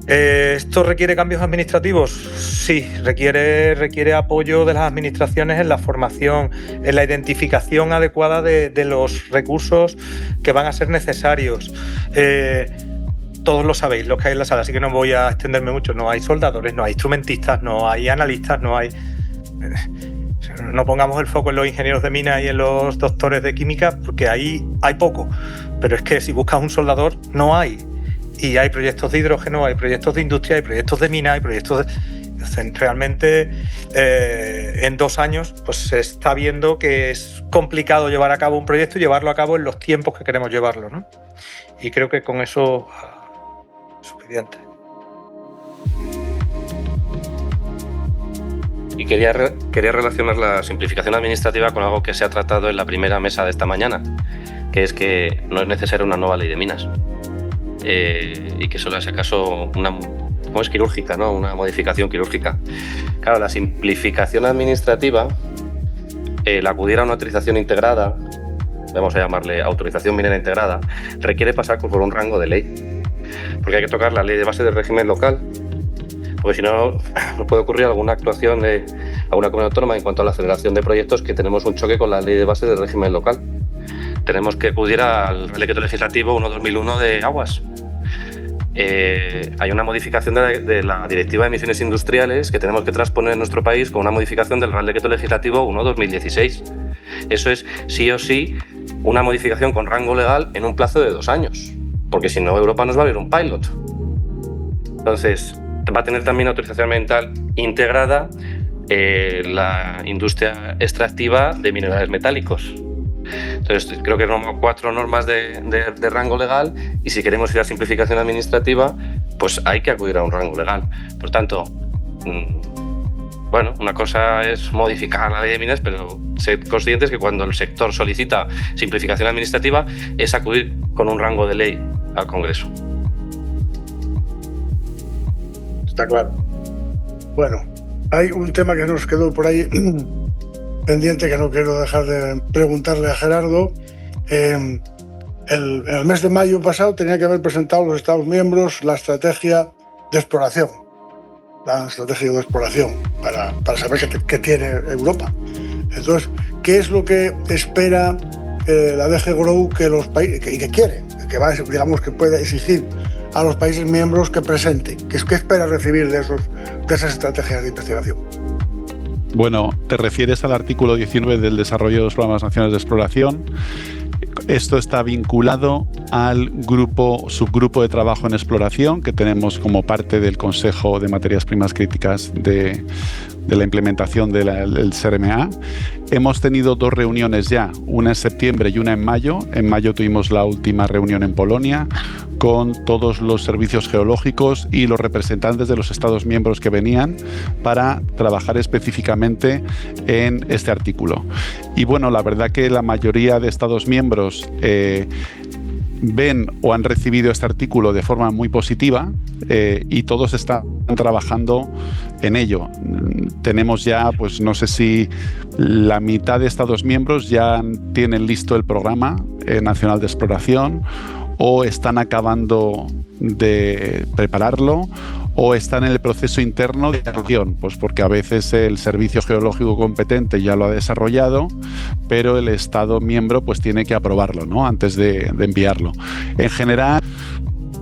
Speaker 7: ¿Esto requiere cambios administrativos? Sí, requiere apoyo de las administraciones en la formación, en la identificación adecuada de los recursos que van a ser necesarios. Todos lo sabéis, los que hay en la sala, así que no voy a extenderme mucho. No hay soldadores, no hay instrumentistas, no hay analistas, no hay... No pongamos el foco en los ingenieros de mina y en los doctores de química, porque ahí hay poco. Pero es que si buscas un soldador, no hay. Y hay proyectos de hidrógeno, hay proyectos de industria, hay proyectos de mina, hay proyectos de... Realmente, en 2 años, pues se está viendo que es complicado llevar a cabo un proyecto y llevarlo a cabo en los tiempos que queremos llevarlo, ¿no? Y creo que con eso es suficiente.
Speaker 4: Y quería relacionar la simplificación administrativa con algo que se ha tratado en la primera mesa de esta mañana, que es que no es necesaria una nueva ley de minas y que solo es acaso ¿cómo es quirúrgica, ¿no? Una modificación quirúrgica. Claro, la simplificación administrativa, el acudir a una autorización integrada, vamos a llamarle autorización minera integrada, requiere pasar por un rango de ley, porque hay que tocar la ley de base del régimen local, porque si no nos puede ocurrir alguna actuación de alguna comunidad autónoma en cuanto a la aceleración de proyectos que tenemos un choque con la ley de base del régimen local. Tenemos que acudir al decreto legislativo 1/2001 de aguas. Hay una modificación de la Directiva de Emisiones Industriales que tenemos que transponer en nuestro país con una modificación del Real Decreto Legislativo 1/2016. Eso es sí o sí una modificación con rango legal en un plazo de 2 años, porque si no Europa nos va a abrir un pilot. Entonces va a tener también autorización ambiental integrada la industria extractiva de minerales metálicos. Entonces creo que son 4 normas de rango legal, y si queremos ir a simplificación administrativa, pues hay que acudir a un rango legal. Por tanto, bueno, una cosa es modificar la ley de minas, pero ser conscientes que cuando el sector solicita simplificación administrativa es acudir con un rango de ley al Congreso.
Speaker 1: Está claro. Bueno, hay un tema que nos quedó por ahí pendiente que no quiero dejar de preguntarle a Gerardo. En el mes de mayo pasado tenía que haber presentado los Estados miembros la estrategia de exploración, plan estratégico de exploración, para saber qué tiene Europa. Entonces, ¿qué es lo que espera la DG Grow que los países, y que quiere, que va, digamos, que puede exigir a los países miembros que presente? ¿Qué espera recibir de esas estrategias de investigación?
Speaker 2: Bueno, te refieres al artículo 19 del desarrollo de los programas nacionales de exploración. Esto está vinculado al subgrupo de trabajo en exploración que tenemos como parte del Consejo de Materias Primas Críticas de la implementación del CRMA. Hemos tenido 2 reuniones ya, una en septiembre y una en mayo. En mayo tuvimos la última reunión en Polonia con todos los servicios geológicos y los representantes de los Estados miembros que venían para trabajar específicamente en este artículo. Y bueno, la verdad que la mayoría de Estados miembros ven o han recibido este artículo de forma muy positiva y todos están trabajando en ello. Tenemos ya, pues no sé si la mitad de Estados miembros ya tienen listo el programa nacional de exploración, o están acabando de prepararlo, o están en el proceso interno de acción, pues porque a veces el servicio geológico competente ya lo ha desarrollado, pero el Estado miembro pues tiene que aprobarlo, ¿no?, antes de enviarlo. En general,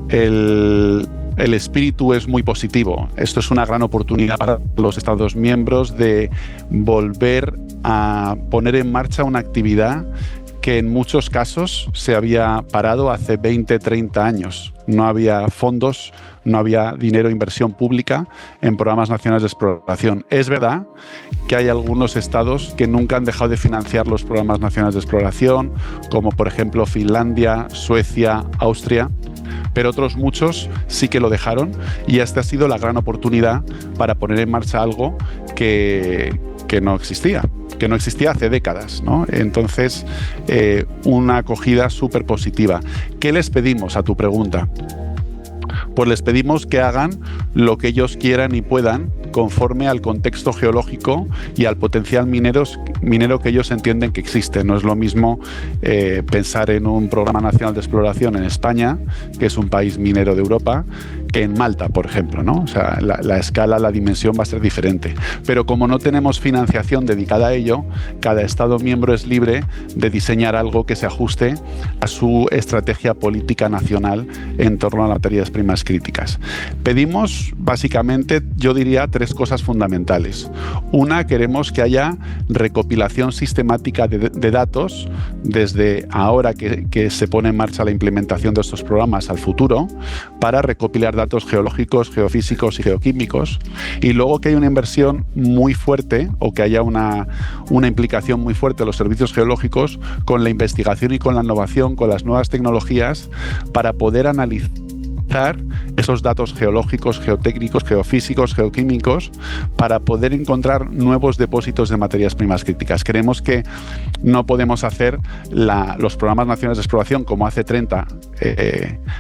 Speaker 2: el espíritu es muy positivo. Esto es una gran oportunidad para los Estados miembros de volver a poner en marcha una actividad que en muchos casos se había parado hace 20, 30 años. No había fondos, no había dinero de inversión pública en programas nacionales de exploración. Es verdad que hay algunos estados que nunca han dejado de financiar los programas nacionales de exploración, como por ejemplo Finlandia, Suecia, Austria, pero otros muchos sí que lo dejaron, y esta ha sido la gran oportunidad para poner en marcha algo que no existía hace décadas, ¿no? Entonces, una acogida súper positiva. ¿Qué les pedimos, a tu pregunta? Pues les pedimos que hagan lo que ellos quieran y puedan conforme al contexto geológico y al potencial minero que ellos entienden que existe. No es lo mismo pensar en un programa nacional de exploración en España, que es un país minero de Europa, que en Malta, por ejemplo, ¿no? O sea, la escala, la dimensión va a ser diferente. Pero como no tenemos financiación dedicada a ello, cada Estado miembro es libre de diseñar algo que se ajuste a su estrategia política nacional en torno a las materias primas críticas. Pedimos, básicamente, yo diría 3 cosas fundamentales. Una, queremos que haya recopilación sistemática de datos desde ahora que se pone en marcha la implementación de estos programas al futuro, para recopilar datos geológicos, geofísicos y geoquímicos, y luego que haya una inversión muy fuerte, o que haya una implicación muy fuerte de los servicios geológicos con la investigación y con la innovación, con las nuevas tecnologías, para poder analizar utilizar esos datos geológicos, geotécnicos, geofísicos, geoquímicos para poder encontrar nuevos depósitos de materias primas críticas. Creemos que no podemos hacer los programas nacionales de exploración como hace 30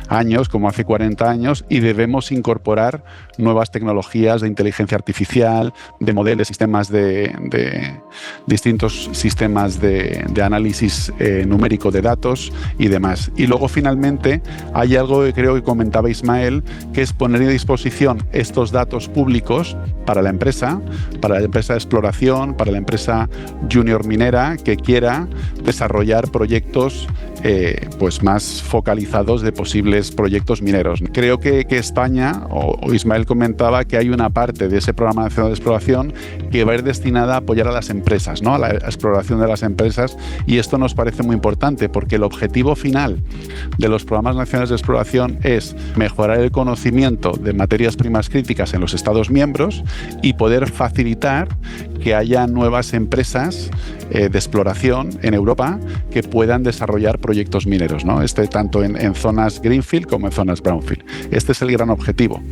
Speaker 2: años, como hace 40 años, y debemos incorporar nuevas tecnologías de inteligencia artificial, de modelos, sistemas de distintos sistemas de análisis numérico de datos y demás. Y luego finalmente hay algo que creo que comentaba Ismael, que es poner a disposición estos datos públicos para la empresa de exploración, para la empresa junior minera que quiera desarrollar proyectos pues más focalizados de posibles proyectos mineros. Creo que España, o Ismael comentaba que hay una parte de ese programa nacional de exploración que va a ir destinada a apoyar a las empresas, ¿no? A la exploración de las empresas, y esto nos parece muy importante porque el objetivo final de los programas nacionales de exploración es mejorar el conocimiento de materias primas críticas en los Estados miembros y poder facilitar que haya nuevas empresas de exploración en Europa que puedan desarrollar proyectos mineros, ¿no? Tanto en zonas greenfield como en zonas brownfield. Este es el gran objetivo.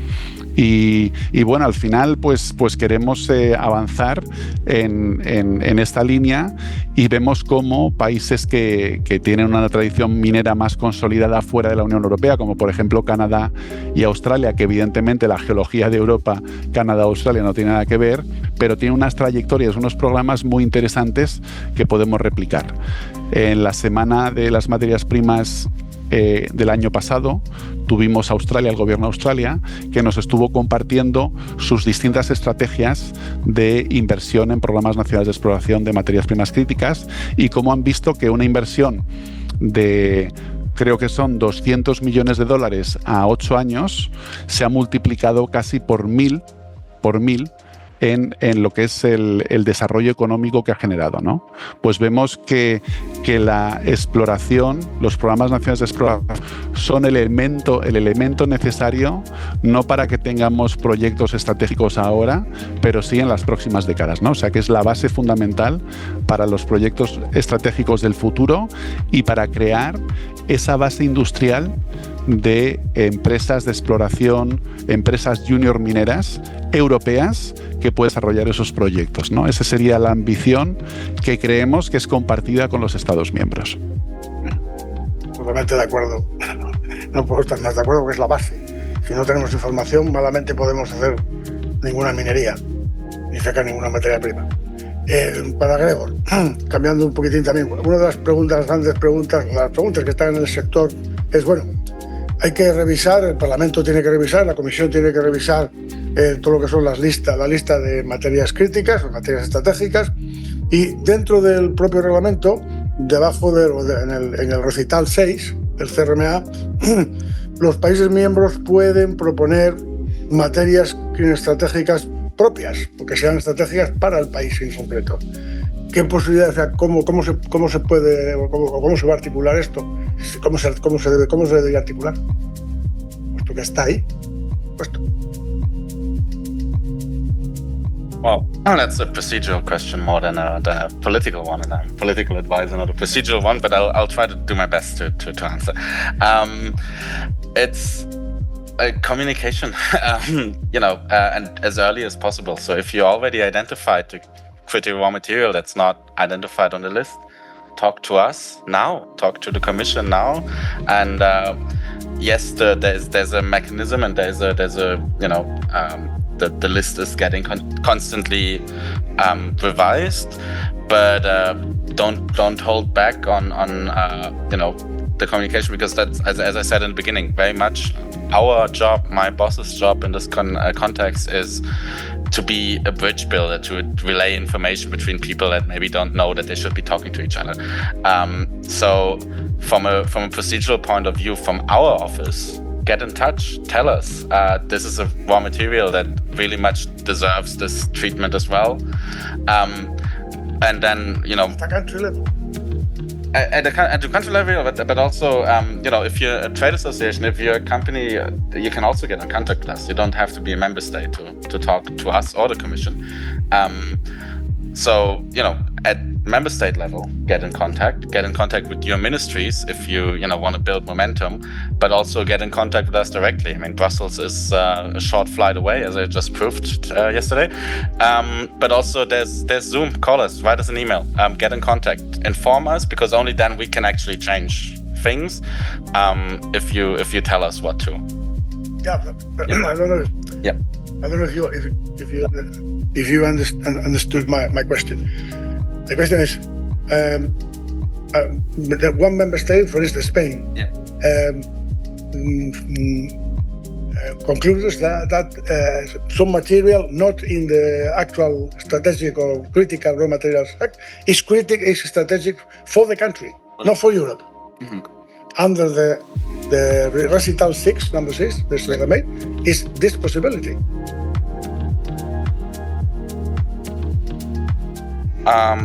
Speaker 2: Y bueno, al final pues queremos avanzar en esta línea, y vemos cómo países que tienen una tradición minera más consolidada fuera de la Unión Europea, como por ejemplo Canadá y Australia, que evidentemente la geología de Europa, Canadá, Australia no tiene nada que ver, pero tiene unas trayectorias, unos programas muy interesantes que podemos replicar. En la Semana de las Materias Primas del año pasado tuvimos el gobierno de Australia, que nos estuvo compartiendo sus distintas estrategias de inversión en programas nacionales de exploración de materias primas críticas, y cómo han visto que una inversión de, creo que son $200 millones a 8 años, se ha multiplicado casi por mil en lo que es el desarrollo económico que ha generado, ¿no? Pues vemos que la exploración, los programas nacionales de exploración, son el elemento necesario, no para que tengamos proyectos estratégicos ahora, pero sí en las próximas décadas, ¿no? O sea, que es la base fundamental para los proyectos estratégicos del futuro y para crear esa base industrial de empresas de exploración, empresas junior mineras europeas que pueden desarrollar esos proyectos, ¿no? Esa sería la ambición que creemos que es compartida con los Estados miembros.
Speaker 1: Totalmente de acuerdo. No puedo estar más de acuerdo, porque es la base. Si no tenemos información, malamente podemos hacer ninguna minería, ni sacar ninguna materia prima. Para Gregor, cambiando un poquitín también, una de las grandes preguntas, las preguntas que están en el sector es, bueno, hay que revisar, el Parlamento tiene que revisar, la Comisión tiene que revisar todo lo que son la lista de materias críticas o materias estratégicas, y dentro del propio reglamento, debajo en el recital 6 del CRMA, los países miembros pueden proponer materias estratégicas propias, porque sean estratégicas para el país en concreto. ¿Qué posibilidades, o sea, cómo se puede, o cómo se va a articular esto? ¿Cómo se debería articular? Puesto que está ahí, puesto.
Speaker 5: Well, that's a procedural question more than a political one, and I'm a political advisor, not a procedural one, but I'll try to do my best to answer. It's communication, and as early as possible. So if you already identified the critical raw material that's not identified on the list, talk to us now, talk to the Commission now, and yes, there's a mechanism, and there's a the list is getting constantly revised, but don't hold back on the communication, because that's, as I said in the beginning, very much our job, my boss's job in this context is to be a bridge builder, to relay information between people that maybe don't know that they should be talking to each other. So from a procedural point of view, from our office, get in touch, tell us, this is a raw material that really much deserves this treatment as well. And then,
Speaker 1: At the country level.
Speaker 5: At the country level, but also, if you're a trade association, if you're a company, you can also get in contact with us. You don't have to be a member state to talk to us or the Commission. So, at member state level, get in contact with your ministries if you want to build momentum, but also get in contact with us directly. I mean, Brussels is a short flight away, as I just proved yesterday. But also there's Zoom. Call us, write us an email, get in contact, inform us, because only then we can actually change things. If you tell us what to.
Speaker 1: Yeah, I don't know.
Speaker 5: Yeah.
Speaker 1: I don't know if you understood my question. The question is, that one member state, for instance, Spain, concludes that some material not in the actual strategic or critical raw materials act is strategic for the country, not for Europe.
Speaker 5: Mm-hmm.
Speaker 1: Under the recital 6, number 6, this is this possibility.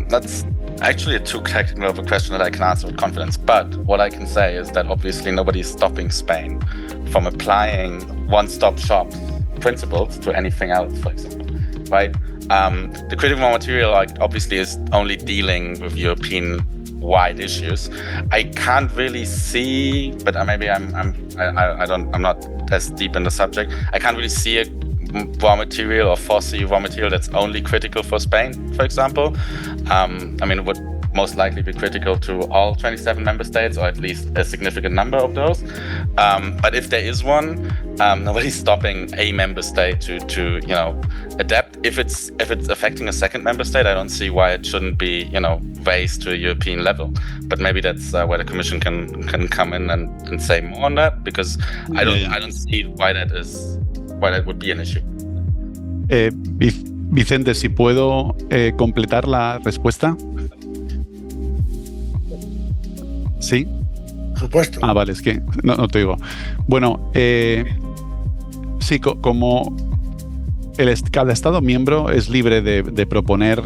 Speaker 5: That's actually a too technical of a question that I can answer with confidence. But what I can say is that obviously nobody is stopping Spain from applying one-stop shop principles to anything else, for example, right? The critical raw material obviously is only dealing with European-wide issues. I can't really see, but maybe I'm not as deep in the subject. I can't really see a raw material or foresee raw material that's only critical for Spain, for example. It would most likely be critical to all 27 member states, or at least a significant number of those. But if there is one, nobody's stopping a member state to adapt. If it's affecting a second member state, I don't see why it shouldn't be raised to a European level. But maybe that's where the Commission can come in and say more on that, because I don't see why that would be an issue.
Speaker 2: Vicente, si puedo completar la respuesta. ¿Sí?
Speaker 1: Por supuesto.
Speaker 2: Vale, es que no te digo. Bueno, sí, como cada Estado miembro es libre de proponer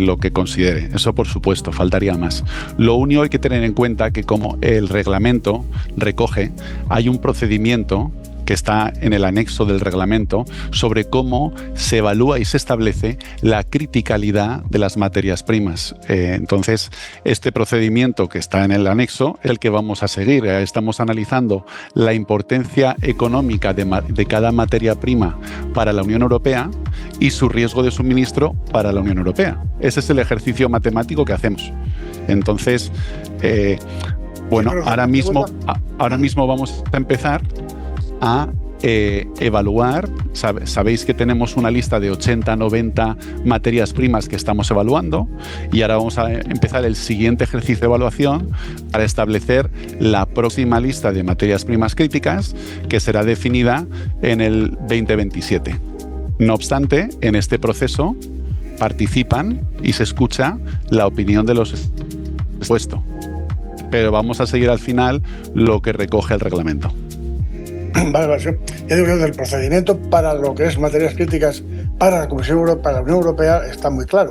Speaker 2: lo que considere. Eso, por supuesto, faltaría más. Lo único hay que tener en cuenta que como el reglamento recoge, hay un procedimiento que está en el anexo del reglamento sobre cómo se evalúa y se establece la criticalidad de las materias primas. Entonces, este procedimiento que está en el anexo es el que vamos a seguir. Estamos analizando la importancia económica de cada materia prima para la Unión Europea y su riesgo de suministro para la Unión Europea. Ese es el ejercicio matemático que hacemos. Entonces, ahora mismo vamos a empezar a evaluar. Sabéis que tenemos una lista de 80-90 materias primas que estamos evaluando, y ahora vamos a empezar el siguiente ejercicio de evaluación para establecer la próxima lista de materias primas críticas, que será definida en el 2027. No obstante, en este proceso participan y se escucha la opinión de los expuestos, pero vamos a seguir al final lo que recoge el reglamento.
Speaker 1: Vale, ya digo, el procedimiento para lo que es materias críticas para la Comisión Europea, para la Unión Europea, está muy claro.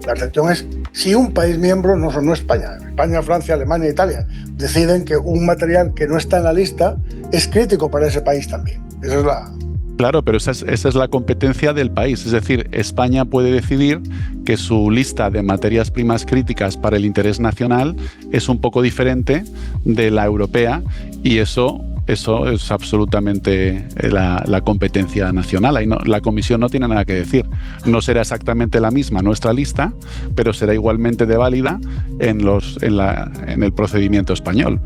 Speaker 1: La excepción es si un país miembro, no España, Francia, Alemania, Italia, deciden que un material que no está en la lista es crítico para ese país también. Esa es la...
Speaker 2: Claro, pero esa es la competencia del país. Es decir, España puede decidir que su lista de materias primas críticas para el interés nacional es un poco diferente de la europea, y eso es absolutamente la competencia nacional. Ahí la Comisión no tiene nada que decir. No será exactamente la misma nuestra lista, pero será igualmente de válida en el procedimiento español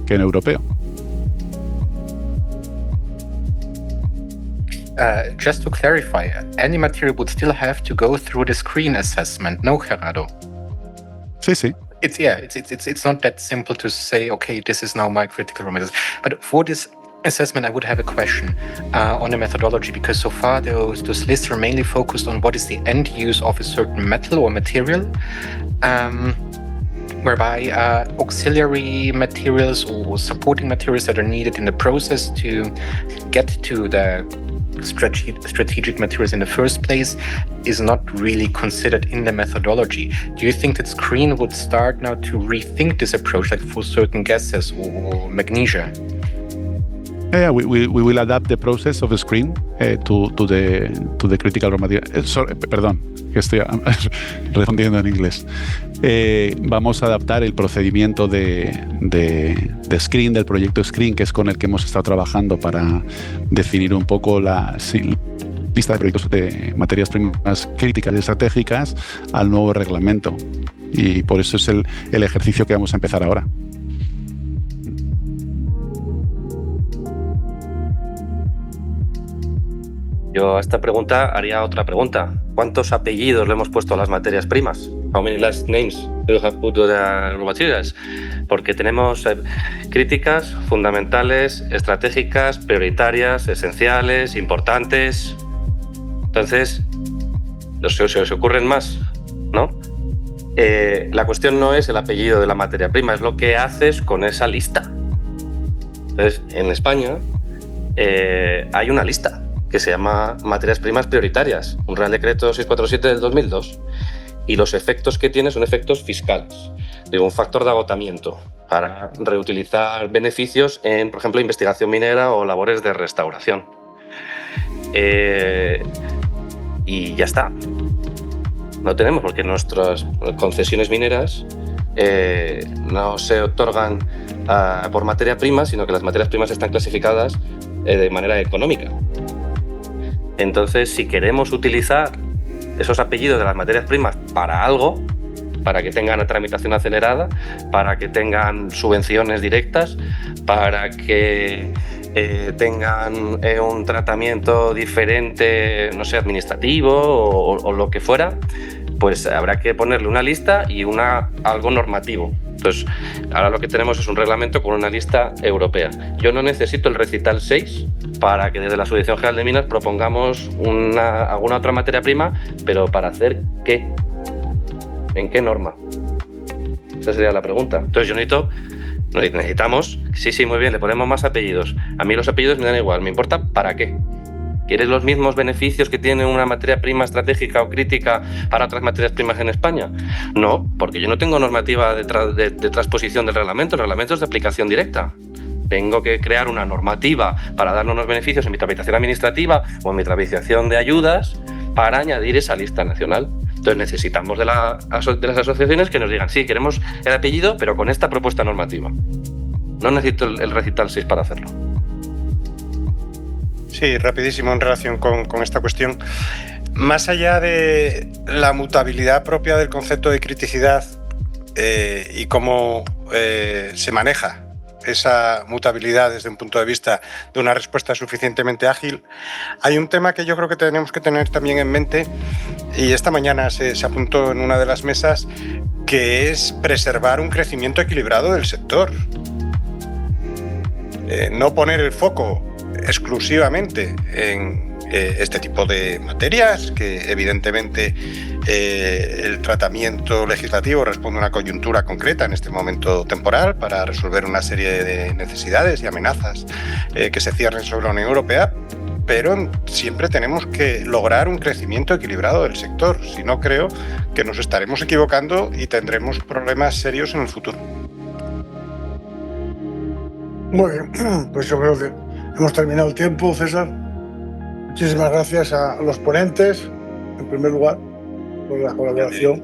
Speaker 2: que en europeo.
Speaker 8: Just to clarify, any material would still have to go through the screen assessment, no, Gerardo?
Speaker 2: Sí.
Speaker 8: It's not that simple to say, okay, this is now my critical raw materials. But for this assessment, I would have a question on the methodology, because so far those lists are mainly focused on what is the end use of a certain metal or material, whereby auxiliary materials or supporting materials that are needed in the process to get to the strategic materials in the first place is not really considered in the methodology. Do you think that Screen would start now to rethink this approach, like for certain gases or magnesia?
Speaker 2: Yeah, we will adapt the process of the screen to the critical raw material. Perdón, que estoy respondiendo en inglés. Vamos a adaptar el procedimiento de Screen, del proyecto Screen, que es con el que hemos estado trabajando para definir un poco la lista de proyectos de materias primas críticas y estratégicas al nuevo reglamento. Y por eso es el ejercicio que vamos a empezar ahora.
Speaker 4: Yo a esta pregunta haría otra pregunta. ¿Cuántos apellidos le hemos puesto a las materias primas? How many last names do you have put to the raw materials? Porque tenemos críticas, fundamentales, estratégicas, prioritarias, esenciales, importantes. Entonces, se os ocurren más, ¿no? La cuestión no es el apellido de la materia prima, es lo que haces con esa lista. Entonces, en España hay una lista que se llama materias primas prioritarias, un Real Decreto 647 del 2002, y los efectos que tiene son efectos fiscales, de un factor de agotamiento para reutilizar beneficios en, por ejemplo, investigación minera o labores de restauración. Y ya está. No tenemos, porque nuestras concesiones mineras no se otorgan por materia prima, sino que las materias primas están clasificadas de manera económica. Entonces, si queremos utilizar esos apellidos de las materias primas para algo, para que tengan tramitación acelerada, para que tengan subvenciones directas, para que tengan un tratamiento diferente, no sé, administrativo o lo que fuera, pues habrá que ponerle una lista y algo normativo. Entonces, ahora lo que tenemos es un reglamento con una lista europea. Yo no necesito el recital 6 para que desde la Subdirección General de Minas propongamos alguna otra materia prima, pero ¿para hacer qué? ¿En qué norma? Esa sería la pregunta. Entonces necesitamos, sí, muy bien, le ponemos más apellidos. A mí los apellidos me dan igual, me importa para qué. ¿Quieres los mismos beneficios que tiene una materia prima estratégica o crítica para otras materias primas en España? No, porque yo no tengo normativa de transposición del reglamento. El reglamento es de aplicación directa. Tengo que crear una normativa para darnos unos beneficios en mi tramitación administrativa o en mi tramitación de ayudas para añadir esa lista nacional. Entonces necesitamos de las asociaciones que nos digan, sí, queremos el apellido, pero con esta propuesta normativa. No necesito el recital 6 para hacerlo.
Speaker 6: Sí, rapidísimo en relación con esta cuestión. Más allá de la mutabilidad propia del concepto de criticidad y cómo se maneja esa mutabilidad desde un punto de vista de una respuesta suficientemente ágil, hay un tema que yo creo que tenemos que tener también en mente, y esta mañana se apuntó en una de las mesas, que es preservar un crecimiento equilibrado del sector. No poner el foco exclusivamente en este tipo de materias, que evidentemente el tratamiento legislativo responde a una coyuntura concreta en este momento temporal para resolver una serie de necesidades y amenazas que se cierren sobre la Unión Europea, pero siempre tenemos que lograr un crecimiento equilibrado del sector. Si no, creo que nos estaremos equivocando y tendremos problemas serios en el futuro.
Speaker 1: Muy bien, pues yo creo que hemos terminado el tiempo, César. Muchísimas gracias a los ponentes, en primer lugar, por la colaboración.